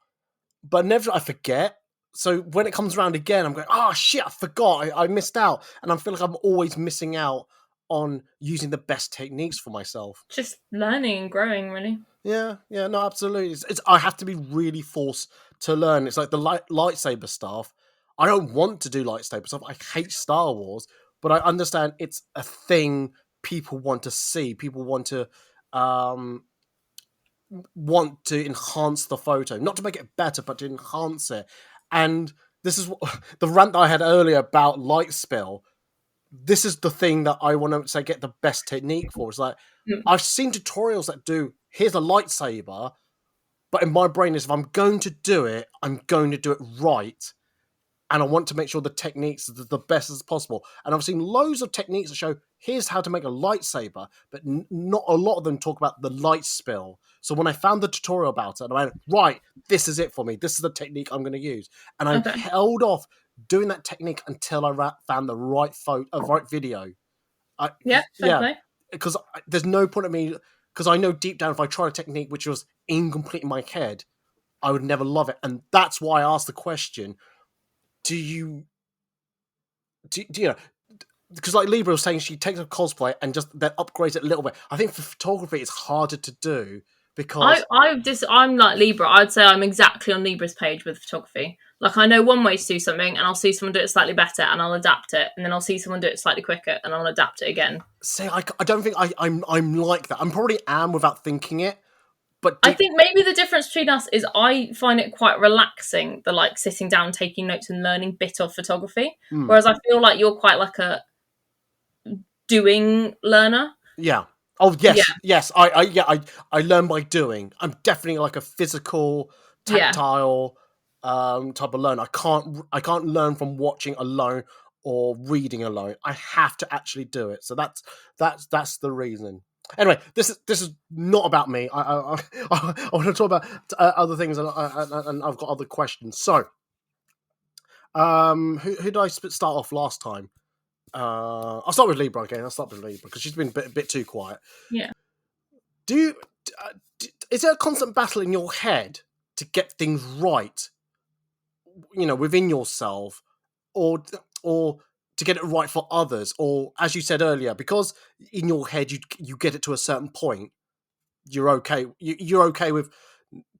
but never, I forget. So when it comes around again, I'm going, oh shit, I forgot, I missed out, and I feel like I'm always missing out on using the best techniques for myself. Just learning and growing, really. Yeah, no, absolutely. It's I have to be really forced to learn. It's like the lightsaber stuff. I don't want to do lightsaber stuff. I hate Star Wars, but I understand it's a thing people want to see. People want to enhance the photo, not to make it better, but to enhance it. And this is the rant that I had earlier about light spill. This is the thing that I want to say get the best technique for. It's like, I've seen tutorials that do, here's a lightsaber, but in my brain is, if I'm going to do it, I'm going to do it right. And I want to make sure the techniques are the best as possible. And I've seen loads of techniques that show, here's how to make a lightsaber, but not a lot of them talk about the light spill. So when I found the tutorial about it, I went, right, this is it for me. This is the technique I'm going to use. And I held off doing that technique until I found the right right video. Because there's no point of me, because I know deep down if I tried a technique which was incomplete in my head, I would never love it. And that's why I asked the question, do you know, because like Libra was saying, she takes a cosplay and just then upgrades it a little bit. I think for photography it's harder to do, because I'm like Libra. I'd say I'm exactly on Libra's page with photography. Like, I know one way to do something, and I'll see someone do it slightly better, and I'll adapt it, and then I'll see someone do it slightly quicker, and I'll adapt it again. See, I don't think I'm like that. I'm probably am without thinking it, but I think maybe the difference between us is I find it quite relaxing, the like sitting down, taking notes, and learning bit of photography, whereas I feel like you're quite like a doing learner. Yeah. Oh yes. I learn by doing. I'm definitely like a physical, tactile type of learner. I can't learn from watching alone or reading alone. I have to actually do it. So that's the reason. Anyway, this is not about me. I want to talk about other things, and I've got other questions. So, who did I start off last time? I'll start with Libra again. I'll start with Libra because she's been a bit too quiet. Yeah. Is there a constant battle in your head to get things right? You know, within yourself, or to get it right for others, or as you said earlier, because in your head you get it to a certain point, you're okay. You're okay with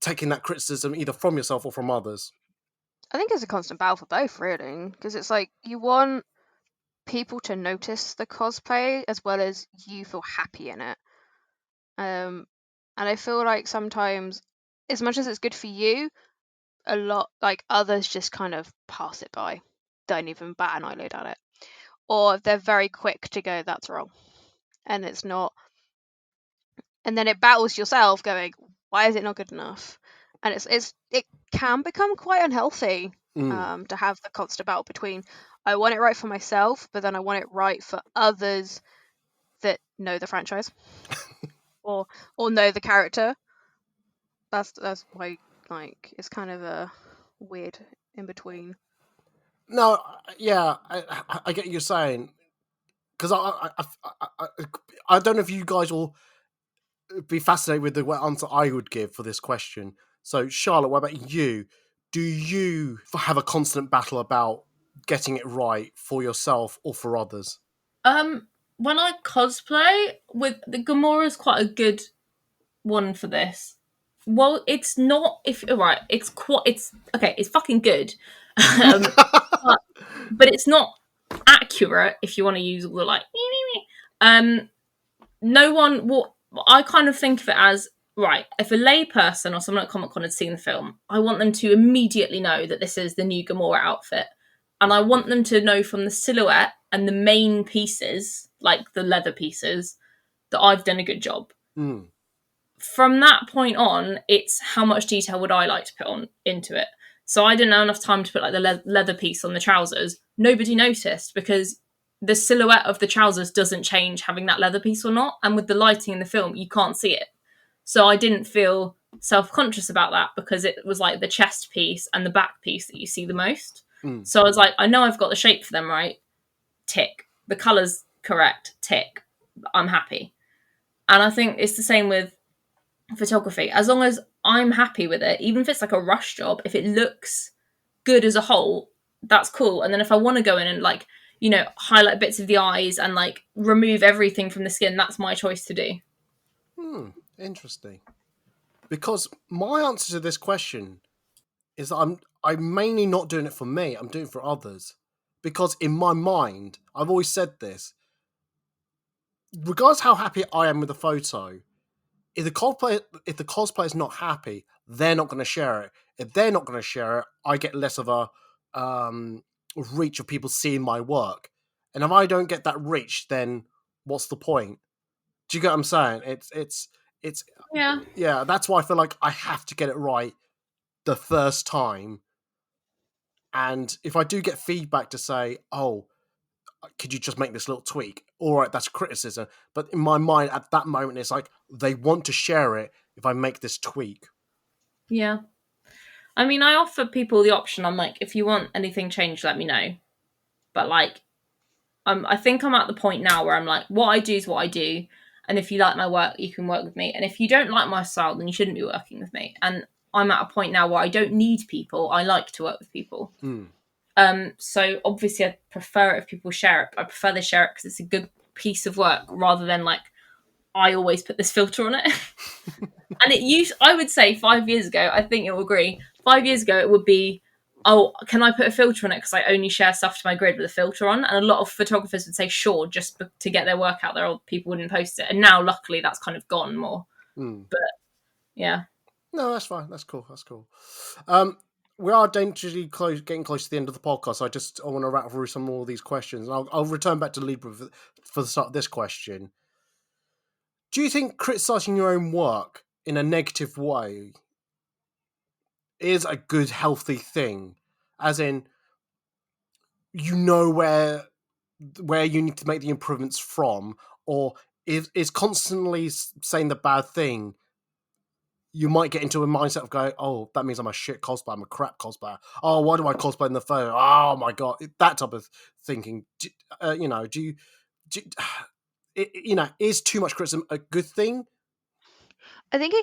taking that criticism either from yourself or from others. I think it's a constant battle for both, really, because it's like you want people to notice the cosplay as well as you feel happy in it. And I feel like sometimes, as much as it's good for you, a lot like others just kind of pass it by, don't even bat an eyelid at it, or they're very quick to go, that's wrong, and it's not, and then it battles yourself going, why is it not good enough? And it can become quite unhealthy to have the constant battle between, I want it right for myself, but then I want it right for others that know the franchise or know the character. That's why like it's kind of a weird in between. No, yeah, I get what you're saying, because I don't know if you guys will be fascinated with the answer I would give for this question. So, Charlotte, what about you? Do you have a constant battle about getting it right for yourself or for others? When I cosplay, with the Gamora's quite a good one for this. Well, it's not. If right, it's okay. It's fucking good, but it's not accurate. If you want to use all the like, no one will. I kind of think of it as right. If a lay person or someone at Comic-Con had seen the film, I want them to immediately know that this is the new Gamora outfit, and I want them to know from the silhouette and the main pieces, like the leather pieces, that I've done a good job. Mm. From that point on, it's how much detail would I like to put on into it. So I didn't have enough time to put like the leather piece on the trousers. Nobody noticed because the silhouette of the trousers doesn't change having that leather piece or not. And with the lighting in the film, you can't see it. So I didn't feel self-conscious about that because it was like the chest piece and the back piece that you see the most. Mm. So I was like, I know I've got the shape for them right. Tick. The colour's correct. Tick. I'm happy. And I think it's the same with photography. As long as I'm happy with it, even if it's like a rush job, if it looks good as a whole, that's cool. And then if I want to go in and like, you know, highlight bits of the eyes and like remove everything from the skin, that's my choice to do. Interesting. Because my answer to this question is that I'm mainly not doing it for me, I'm doing it for others. Because in my mind, I've always said this, regardless how happy I am with the photo, if the cosplayer is not happy, they're not going to share it. If they're not going to share it, I get less of a reach of people seeing my work. And if I don't get that reach, then what's the point? Do you get what I'm saying? It's yeah. That's why I feel like I have to get it right the first time. And if I do get feedback to say, "Oh, could you just make this little tweak?" All right, that's criticism. But in my mind, at that moment, it's like they want to share it if I make this tweak. Yeah. I mean, I offer people the option. I'm like, if you want anything changed, let me know. But like, I think I'm at the point now where I'm like, what I do is what I do. And if you like my work, you can work with me. And if you don't like my style, then you shouldn't be working with me. And I'm at a point now where I don't need people. I like to work with people. So obviously I prefer it if people share it. I prefer they share it because it's a good piece of work rather than like, I always put this filter on it. And I would say 5 years ago, I think you'll agree, 5 years ago it would be, oh, can I put a filter on it because I only share stuff to my grid with a filter on? And a lot of photographers would say sure, just to get their work out there, or people wouldn't post it. And now luckily that's kind of gone more. But yeah. No, that's fine. That's cool. We are dangerously getting close to the end of the podcast. I want to rattle through some more of these questions. And I'll return back to Libra for the start of this question. Do you think criticising your own work in a negative way is a good, healthy thing? As in, you know where you need to make the improvements from, or is constantly saying the bad thing, you might get into a mindset of going, oh, that means I'm a shit cosplayer, I'm a crap cosplayer. Oh, why do I cosplay in the photo? Oh my god, that type of thinking. Is too much criticism a good thing? I think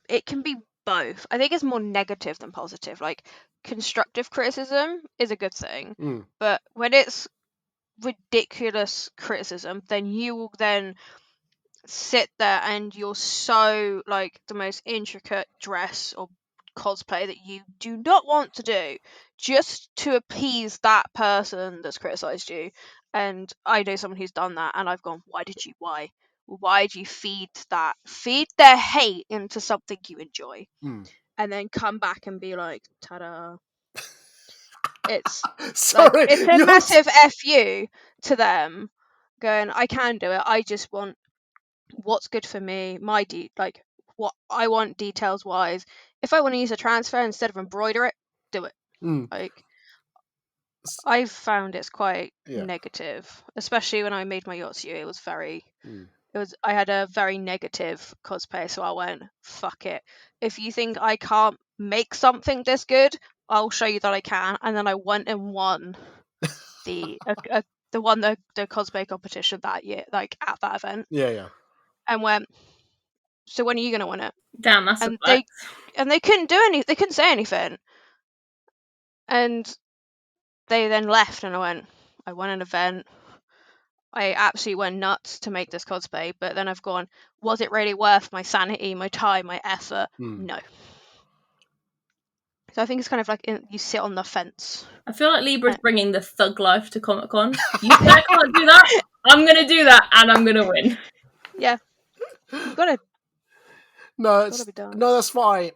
it can be both. I think it's more negative than positive. Like, constructive criticism is a good thing, but when it's ridiculous criticism, then you will then sit there and you're so like the most intricate dress or cosplay that you do not want to do just to appease that person that's criticized you. And I know someone who's done that, and I've gone, why did you feed their hate into something you enjoy, and then come back and be like, ta-da. It's Sorry, like, it's a massive fu to them, going, I can do it, I just want what's good for me, like what I want details wise. If I want to use a transfer instead of embroider it, do it. Like, I've found it's quite negative, especially when I made my Yotsu. It was I had a very negative cosplay, so I went, fuck it. If you think I can't make something this good, I'll show you that I can. And then I went and won the cosplay competition that year, like at that event, Yeah. and went, so when are you going to win it? Damn, that's And a flex. they couldn't do any, they couldn't say anything. And they then left, and I won an event. I absolutely went nuts to make this cosplay, but then I've gone, was it really worth my sanity, my time, my effort? No. So I think it's kind of like you sit on the fence. I feel like Libra's bringing the thug life to Comic Con. You say I can't do that, I'm going to do that, and I'm going to win. Yeah. You've got to. No, Gotta be done. no, that's fine.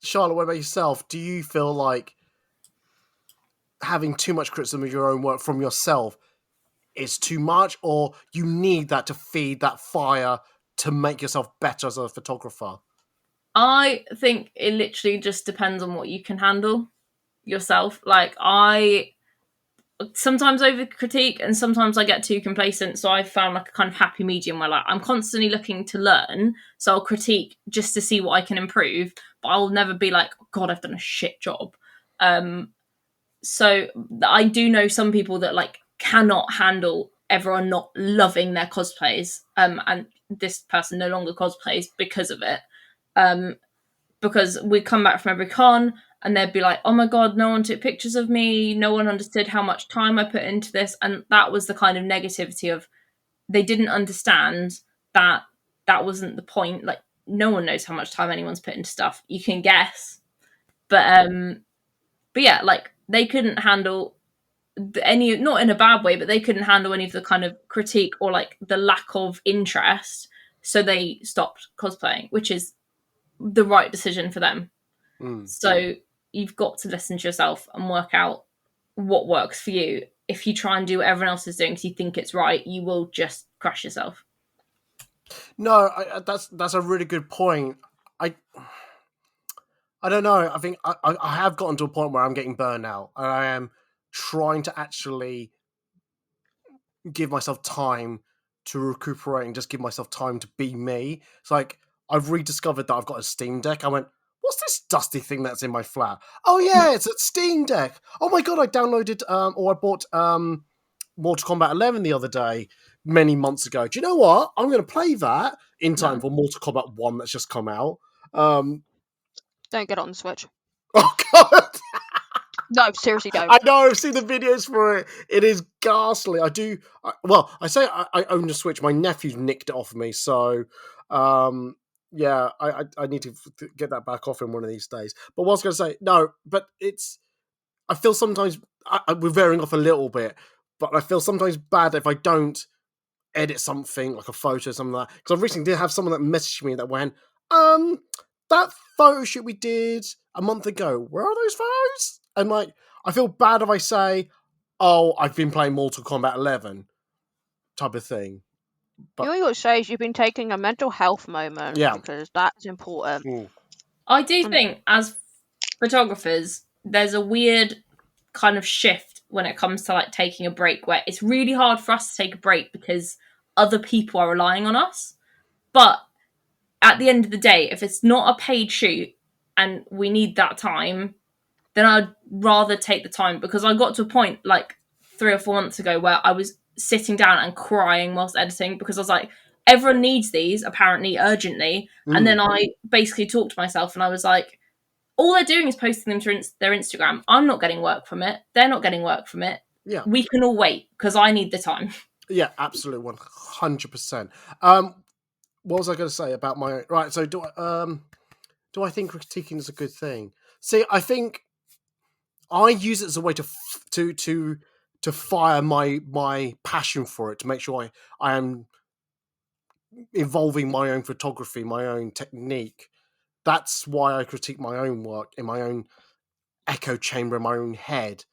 Charlotte, what about yourself? Do you feel like having too much criticism of your own work from yourself is too much, or you need that to feed that fire to make yourself better as a photographer? I think it literally just depends on what you can handle yourself. Like, I sometimes over critique and sometimes I get too complacent, so I've found like a kind of happy medium where like I'm constantly looking to learn, so I'll critique just to see what I can improve, but I'll never be like, oh, God, I've done a shit job. So I do know some people that like cannot handle everyone not loving their cosplays, and this person no longer cosplays because of it, because we come back from every con and they'd be like, oh my God, no one took pictures of me, no one understood how much time I put into this. And that was the kind of negativity of, they didn't understand that that wasn't the point. Like, no one knows how much time anyone's put into stuff. You can guess, but yeah, like they couldn't handle any, not in a bad way, but they couldn't handle any of the kind of critique or like the lack of interest, so they stopped cosplaying, which is the right decision for them. So you've got to listen to yourself and work out what works for you. If you try and do what everyone else is doing because you think it's right, you will just crush yourself. No, that's a really good point. I don't know. I think I have gotten to a point where I'm getting burned out, and I am trying to actually give myself time to recuperate and just give myself time to be me. It's like I've rediscovered that I've got a Steam Deck. I went, what's this dusty thing that's in my flat? Oh yeah, it's a Steam Deck. Oh my God, I downloaded or I bought Mortal Kombat 11 the other day, many months ago. Do you know what? I'm going to play that in time for Mortal Kombat 1 that's just come out. Don't get it on the Switch. Oh God. No, seriously, don't. I know, I've seen the videos for it. It is ghastly. I own a Switch. My nephew nicked it off me, so yeah, I need to get that back off him one of these days. But what I was going to say, no, but I feel sometimes, we're veering off a little bit, but I feel sometimes bad if I don't edit something, like a photo or something like that. Because I recently did have someone that messaged me that went, that photo shoot we did a month ago, where are those photos? And like, I feel bad if I say, oh, I've been playing Mortal Kombat 11 type of thing. But you always say you've been taking a mental health moment, because that's important. I do think as photographers, there's a weird kind of shift when it comes to like taking a break, where it's really hard for us to take a break because other people are relying on us. But at the end of the day, if it's not a paid shoot and we need that time, then I'd rather take the time, because I got to a point like 3 or 4 months ago where I was sitting down and crying whilst editing, because I was like, everyone needs these apparently urgently. And then I basically talked to myself and I was like, all they're doing is posting them to their Instagram. I'm not getting work from it. They're not getting work from it. Yeah. We can all wait because I need the time. Yeah, absolutely, 100%. What was I going to say about my... Right, so do I think critiquing is a good thing? See, I think I use it as a way to fire my passion for it, to make sure I am involving my own photography, my own technique. That's why I critique my own work in my own echo chamber in my own head.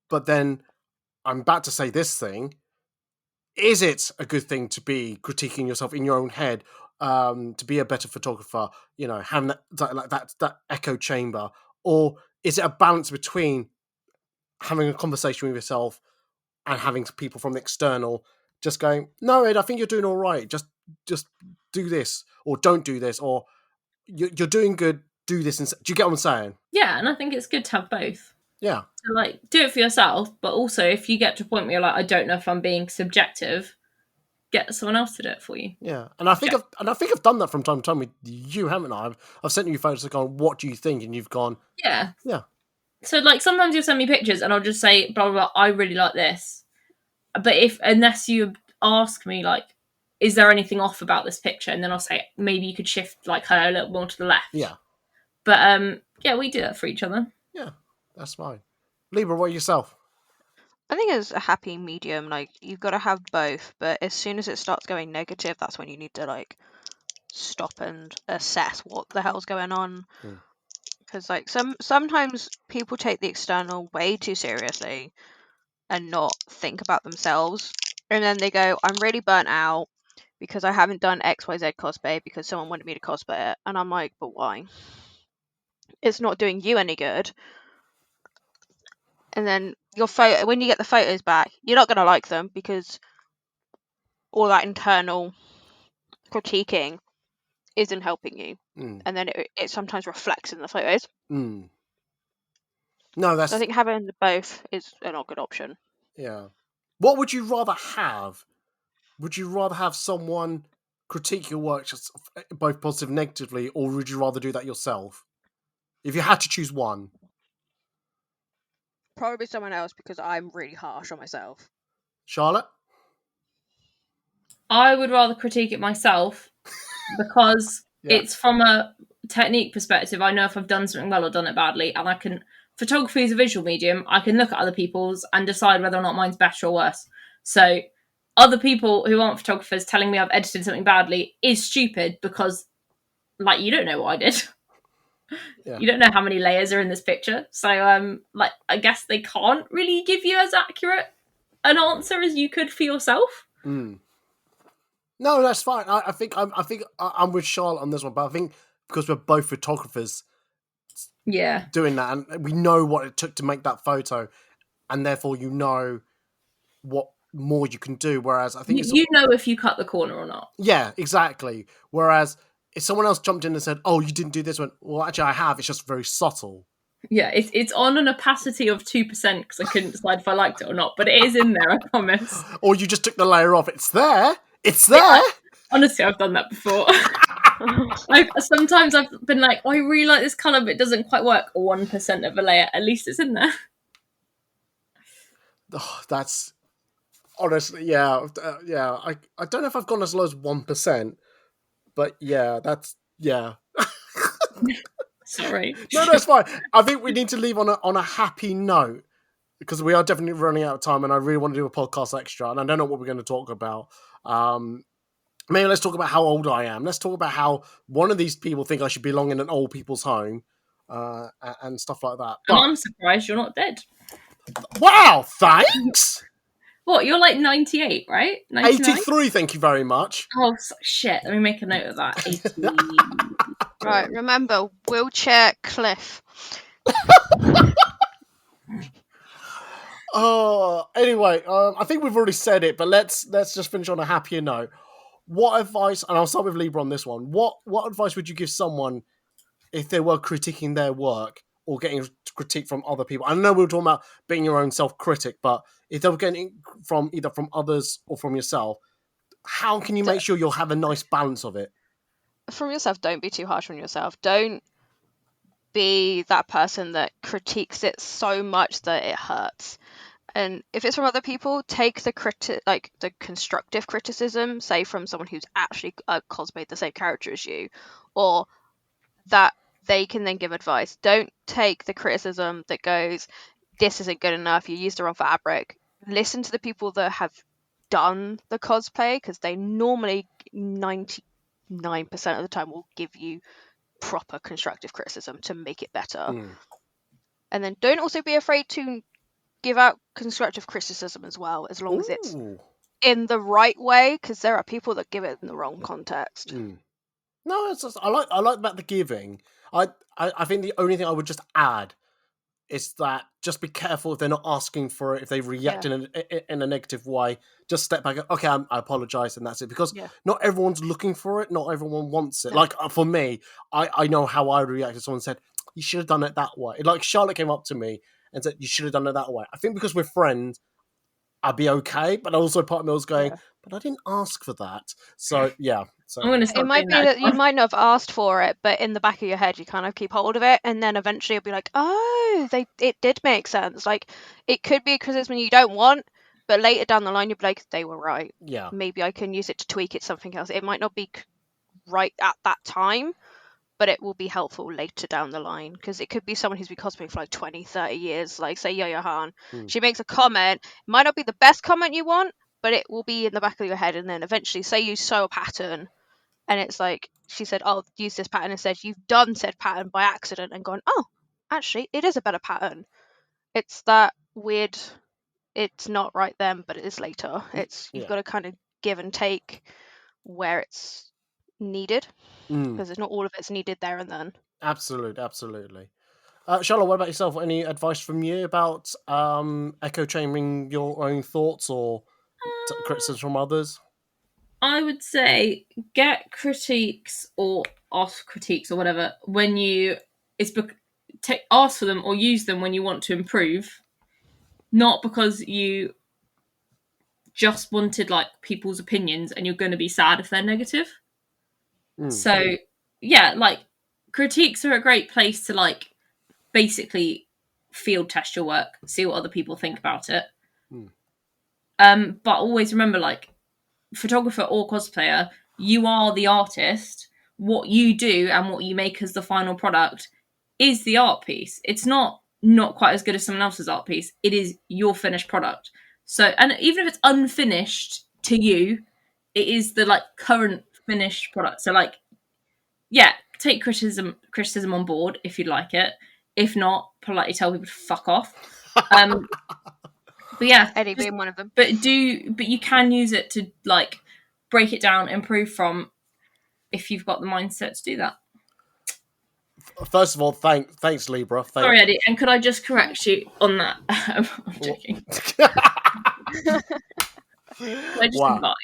But then I'm about to say this thing. Is it a good thing to be critiquing yourself in your own head, to be a better photographer, having that echo chamber? Or is it a balance between having a conversation with yourself and having people from the external just going, no, Ed, I think you're doing all right. Just do this, or don't do this, or you're doing good. Do this. Do you get what I'm saying? Yeah, and I think it's good to have both. Yeah. So, like, do it for yourself, but also if you get to a point where you're like, I don't know if I'm being subjective, get someone else to do it for you. Yeah, and I think I've done that from time to time with you, haven't I? I've sent you photos and gone, "What do you think?" And you've gone, Yeah. Yeah. So, like, sometimes you'll send me pictures and I'll just say, blah, blah, blah, I really like this. But unless you ask me, like, is there anything off about this picture? And then I'll say, maybe you could shift, like, her a little more to the left. Yeah. But, yeah, we do that for each other. Yeah, that's fine. Libra, what yourself? I think it's a happy medium. Like, you've got to have both, but as soon as it starts going negative, that's when you need to, like, stop and assess what the hell's going on. Because, like, sometimes people take the external way too seriously and not think about themselves. And then they go, I'm really burnt out because I haven't done XYZ cosplay because someone wanted me to cosplay it. And I'm like, but why? It's not doing you any good. And then your photo, when you get the photos back, you're not going to like them because all that internal critiquing isn't helping you. And then it sometimes reflects in the photos. No, So I think having both is a not good option. Yeah. What would you rather have? Would you rather have someone critique your work, just both positive and negatively, or would you rather do that yourself? If you had to choose one. Probably someone else because I'm really harsh on myself. Charlotte? I would rather critique it myself because it's from a technique perspective. I know if I've done something well or done it badly, and photography is a visual medium. I can look at other people's and decide whether or not mine's better or worse. So other people who aren't photographers telling me I've edited something badly is stupid because, like, you don't know what I did. Yeah. You don't know how many layers are in this picture. So, like, I guess they can't really give you as accurate an answer as you could for yourself. No, that's fine. I think I'm with Charlotte on this one, but I think because we're both photographers, doing that, and we know what it took to make that photo, and therefore you know what more you can do. Whereas I think you know if you cut the corner or not. Yeah, exactly. Whereas if someone else jumped in and said, "Oh, you didn't do this one," well, actually, I have. It's just very subtle. Yeah, it's on an opacity of 2% because I couldn't decide if I liked it or not, but it is in there, I promise. Or you just took the layer off. It's there. It's there. Yeah, honestly, I've done that before. Sometimes I've been like, I really like this colour, but it doesn't quite work. 1% of a layer. At least it's in there. Oh, that's honestly, yeah. I don't know if I've gone as low as 1%, but yeah, that's Sorry. No, that's fine. I think we need to leave on a happy note because we are definitely running out of time, and I really want to do a podcast extra, and I don't know what we're going to talk about. Maybe let's talk about how old I am. Let's talk about how one of these people think I should belong in an old people's home, and stuff like that. But I'm surprised you're not dead. Wow, thanks. What, you're like 98, right? 99? 83, thank you very much. Oh, shit. Let me make a note of that. 80. Right, remember, wheelchair cliff. Anyway, I think we've already said it, but let's just finish on a happier note. What advice, and I'll start with Libra on this one, what advice would you give someone if they were critiquing their work or getting critique from other people? I know we were talking about being your own self-critic, but if they were getting from either from others or from yourself, how can you make sure you'll have a nice balance of it? From yourself, don't be too harsh on yourself. Don't be that person that critiques it so much that it hurts. And if it's from other people, take the the constructive criticism, say from someone who's actually cosplayed the same character as you, or that they can then give advice. Don't take the criticism that goes, this isn't good enough, you used the wrong fabric. Listen to the people that have done the cosplay, because they normally 99% of the time will give you proper constructive criticism to make it better. And then don't also be afraid to give out constructive criticism as well, as long as it's in the right way, because there are people that give it in the wrong context. No, it's just, I like about the giving. I think the only thing I would just add It's that just be careful if they're not asking for it, if they react in a negative way. Just step back. Okay, I apologize, and that's it. Because not everyone's looking for it. Not everyone wants it. No. Like for me, I know how I reacted. Someone said, "You should have done it that way." Like Charlotte came up to me and said, "You should have done it that way." I think because we're friends, I'd be okay. But also part of me was going, "But I didn't ask for that." So yeah. So I'm gonna stop It might doing be that you might not have asked for it, but in the back of your head, you kind of keep hold of it, and then eventually you'll be like, "Oh, it did make sense." Like it could be a criticism you don't want, but later down the line, you'll be like, "They were right. yeah. Maybe I can use it to tweak it something else." It might not be right at that time, but it will be helpful later down the line, because it could be someone who's been cosplaying for like 20, 30 years, like say Yo-Yo Han. She makes a comment. It might not be the best comment you want, but it will be in the back of your head, and then eventually, say you sew a pattern. And it's like, she said, "Oh, use this pattern instead." You've done said pattern by accident and gone, "Oh, actually, it is a better pattern." It's that weird, it's not right then, but it is later. It's You've got to kind of give and take where it's needed, because it's not all of it's needed there and then. Absolutely. Charlotte, what about yourself? Any advice from you about echo chambering your own thoughts or criticisms from others? I would say get critiques or ask critiques or whatever when you ask for them or use them when you want to improve, not because you just wanted like people's opinions and you're going to be sad if they're negative. So yeah, like critiques are a great place to like basically field test your work, see what other people think about it. But always remember, like, photographer or cosplayer, you are the artist. What you do and what you make as the final product is the art piece. It's not quite as good as someone else's art piece. It is your finished product. So, and even if it's unfinished to you, it is the like current finished product. So like, yeah, take criticism on board if you like it. If not, politely tell people to fuck off. But yeah, Eddie being one of them. But you can use it to like break it down, improve from, if you've got the mindset to do that. First of all, thanks Libra. Sorry, Eddie, and could I just correct you on that? I'm joking. I just Wow.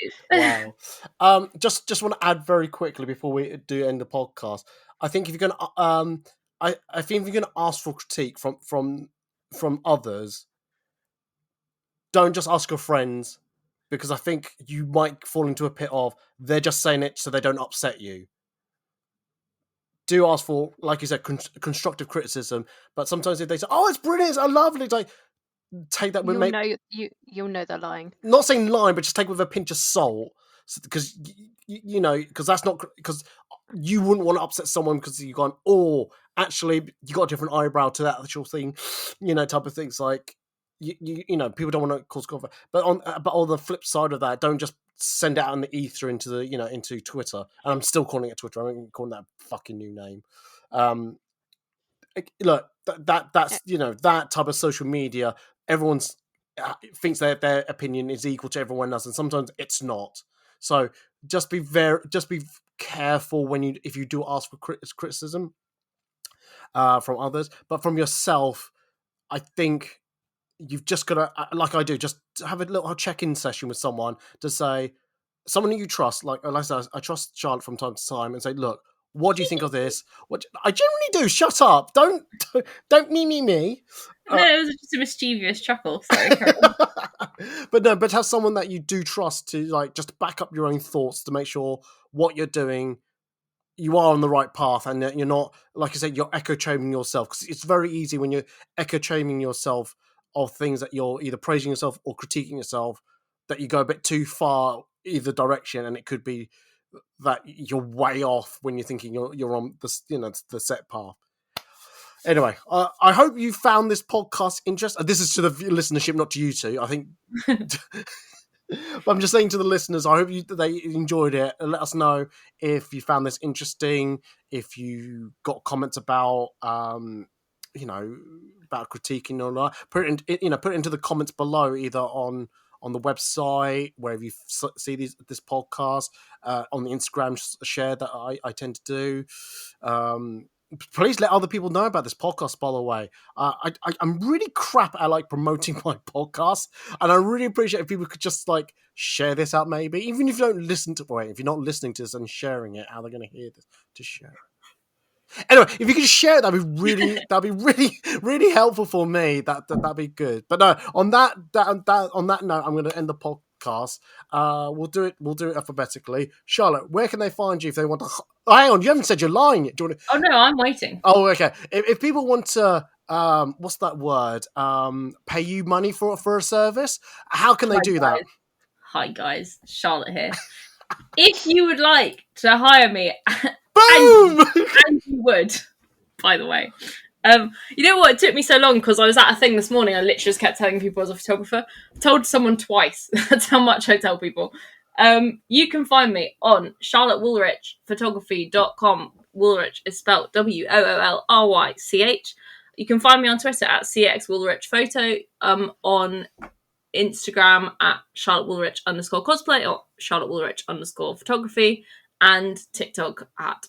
Just want to add very quickly before we do end the podcast. I think if you're gonna I think if you're gonna ask for critique from others, don't just ask your friends, because I think you might fall into a pit of they're just saying it so they don't upset you. Do ask for, like you said, constructive criticism, but sometimes if they say, "Oh, it's brilliant, I love it," like take that with You'll know they're lying. Not saying lying, but just take it with a pinch of salt, because because that's not, because you wouldn't want to upset someone because you've gone, "Oh, actually, you got a different eyebrow to that actual thing," type of things. Like people don't want to cause conflict. But on the flip side of that, don't just send it out in the ether into the into Twitter. And I'm still calling it Twitter. I'm not calling that fucking new name. Look, that's that type of social media. Everyone's thinks their opinion is equal to everyone else, and sometimes it's not. So just be careful if you do ask for criticism from others, but from yourself, I think you've just got to, like I do, just have a little check-in session with someone to say, someone you trust, like I said, I trust Charlotte from time to time, and say, "Look, what do you think of this?" What I generally do. Shut up! Don't me. No, it was just a mischievous chuckle. Sorry. but have someone that you do trust to like just back up your own thoughts to make sure what you're doing, you are on the right path, and that you're not, like I said, you're echo chambering yourself, because it's very easy when you're echo chambering yourself of things that you're either praising yourself or critiquing yourself, that you go a bit too far either direction, and it could be that you're way off when you're thinking you're on the set path. Anyway, I hope you found this podcast interesting. This is to the listenership, not to you two. I think, but I'm just saying to the listeners, I hope they enjoyed it. Let us know if you found this interesting. If you got comments about about critiquing or not, put it into the comments below, either on the website, wherever you see this podcast, on the Instagram share that I tend to do. please let other people know about this podcast, by the way. I'm really crap at like promoting my podcast, and I really appreciate if people could just like share this out, maybe. Even if you don't listen to if you're not listening to this and sharing it, how they're going to hear this, to share it. Anyway, if you could share it, that'd be really helpful for me. That'd be good. But no, on that note, I'm going to end the podcast. We'll do it alphabetically. Charlotte, where can they find you if they want to? Oh, hang on, you haven't said your line yet. Do you want to... Oh no, I'm waiting. Oh, okay. If people want to, what's that word? Pay you money for a service. How can they do that? Hi guys, Charlotte here. If you would like to hire me. Boom! And you would, by the way. You know what? It took me so long because I was at a thing this morning. I literally just kept telling people I was a photographer. I told someone twice. That's how much I tell people. You can find me on charlottewoolrichphotography.com. Woolrich is spelled WOOLRYCH. You can find me on Twitter at CXWoolrichPhoto. On Instagram at CharlotteWoolrich_cosplay or CharlotteWoolrich_photography. And TikTok at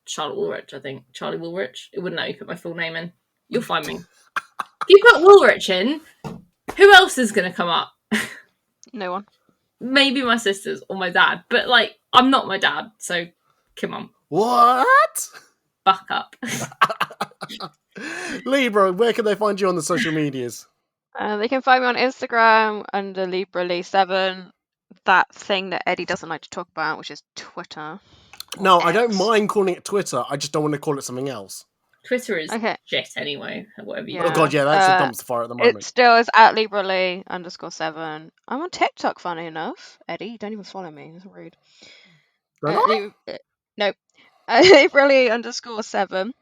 Charlotte Woolrich, I think. Charlie Woolrich. It wouldn't let you put my full name in. You'll find me. If you put Woolrich in, who else is going to come up? No one. Maybe my sisters or my dad. But, like, I'm not my dad, so come on. What? Buck up. Libra, where can they find you on the social medias? They can find me on Instagram under LibraLee7. That thing that Eddie doesn't like to talk about, which is Twitter. No, I don't mind calling it Twitter. I just don't want to call it something else. Twitter is shit anyway. Whatever you Oh god, yeah, that's a dumpster fire at the moment. It still is at LibraLee_7. I'm on TikTok, funny enough. Eddie, you don't even follow me. That's rude. No. LibraLee_7.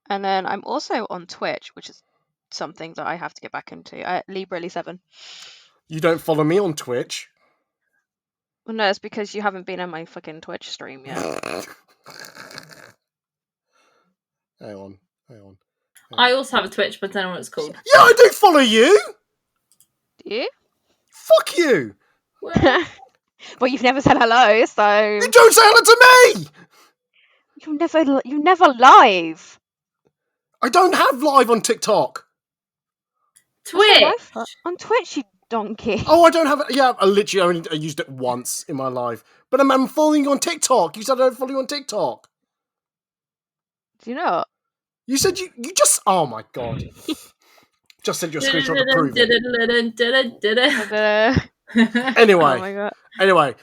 And then I'm also on Twitch, which is something that I have to get back into. LibraLee7. You don't follow me on Twitch? Well, no, it's because you haven't been on my fucking Twitch stream yet. Hang on. I also have a Twitch, but I don't know what it's called. Yeah, I do follow you! Do you? Fuck you! Well, you've never said hello, so... You don't say hello to me! You never live. I don't have live on TikTok. Twitch! On Twitch, you donkey. Oh, I don't have it. Yeah, I literally only used it once in my life. But I'm following you on TikTok. You said I don't follow you on TikTok. Do you know? You said you just... Oh, my God. Just sent you a screenshot to prove it. Anyway. Oh, my God. Anyway.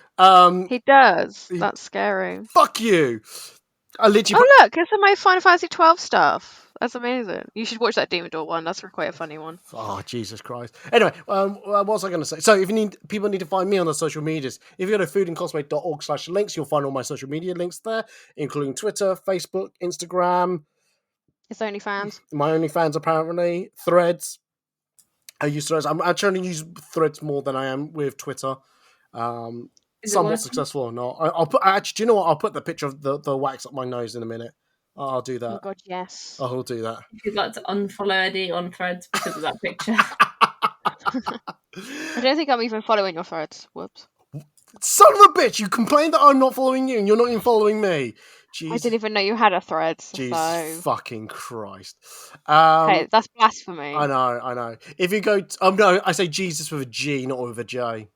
He does. That's scary. Fuck you. I literally... Oh, look. It's in my Final Fantasy 12 stuff. That's amazing. You should watch that Demon Door one. That's quite a funny one. Oh, Jesus Christ. Anyway, what was I going to say? So if people need to find me on the social medias, if you go to foodandcosplay.org/links, you'll find all my social media links there, including Twitter, Facebook, Instagram. It's OnlyFans. My OnlyFans, apparently. Threads. I use Threads. I'm actually use Threads more than I am with Twitter. Somewhat successful or not. I'll put... Actually, do you know what? I'll put the picture of the wax up my nose in a minute. I'll do that. Oh God, yes. I'll do that. If you'd like to unfollow Eddie on Threads because of that picture. I don't think I'm even following your Threads. Whoops. Son of a bitch! You complained that I'm not following you and you're not even following me. Jeez. I didn't even know you had a Threads. Jesus fucking Christ. Hey, that's blasphemy. I know. If you go... no, I say Jesus with a G, not with a J.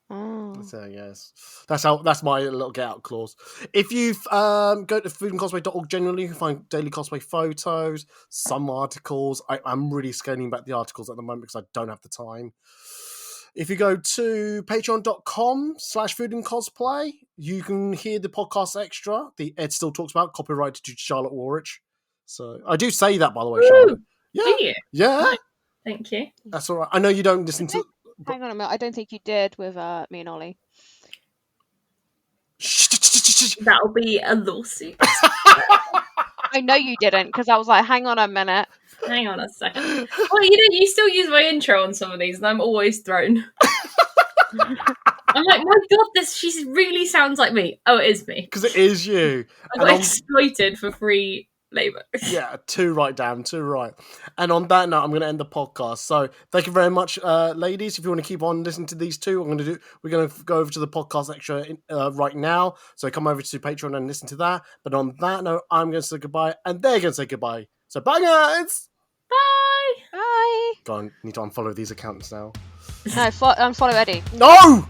Oh. So yes, that's my little get out clause. If you go to foodandcosplay.org, generally you can find daily cosplay photos, some articles. I'm really scaling back the articles at the moment because I don't have the time. If you go to patreon.com/foodandcosplay, you can hear the podcast extra. The Ed Still Talks About, copyrighted to Charlotte Woolrich. So I do say that, by the way, Charlotte. Yeah. Do you? Yeah. Nice. Thank you. That's all right. I know you don't listen to... Hang on a minute. I don't think you did with me and Ollie. That'll be a lawsuit. I know you didn't because I was like, hang on a minute. Hang on a second. Well, you still use my intro on some of these, and I'm always thrown. I'm like, my God, she really sounds like me. Oh, it is me. Because it is you. I got exploited for free Labour. Yeah, too right, Dan, too right. And on that note, I'm going to end the podcast. So thank you very much, ladies. If you want to keep on listening to these two, we're going to go over to the podcast extra right now. So come over to Patreon and listen to that. But on that note, I'm going to say goodbye, and they're going to say goodbye. So bye, guys. Bye. Bye. Go on, need to unfollow these accounts now. No, unfollow Eddie. No.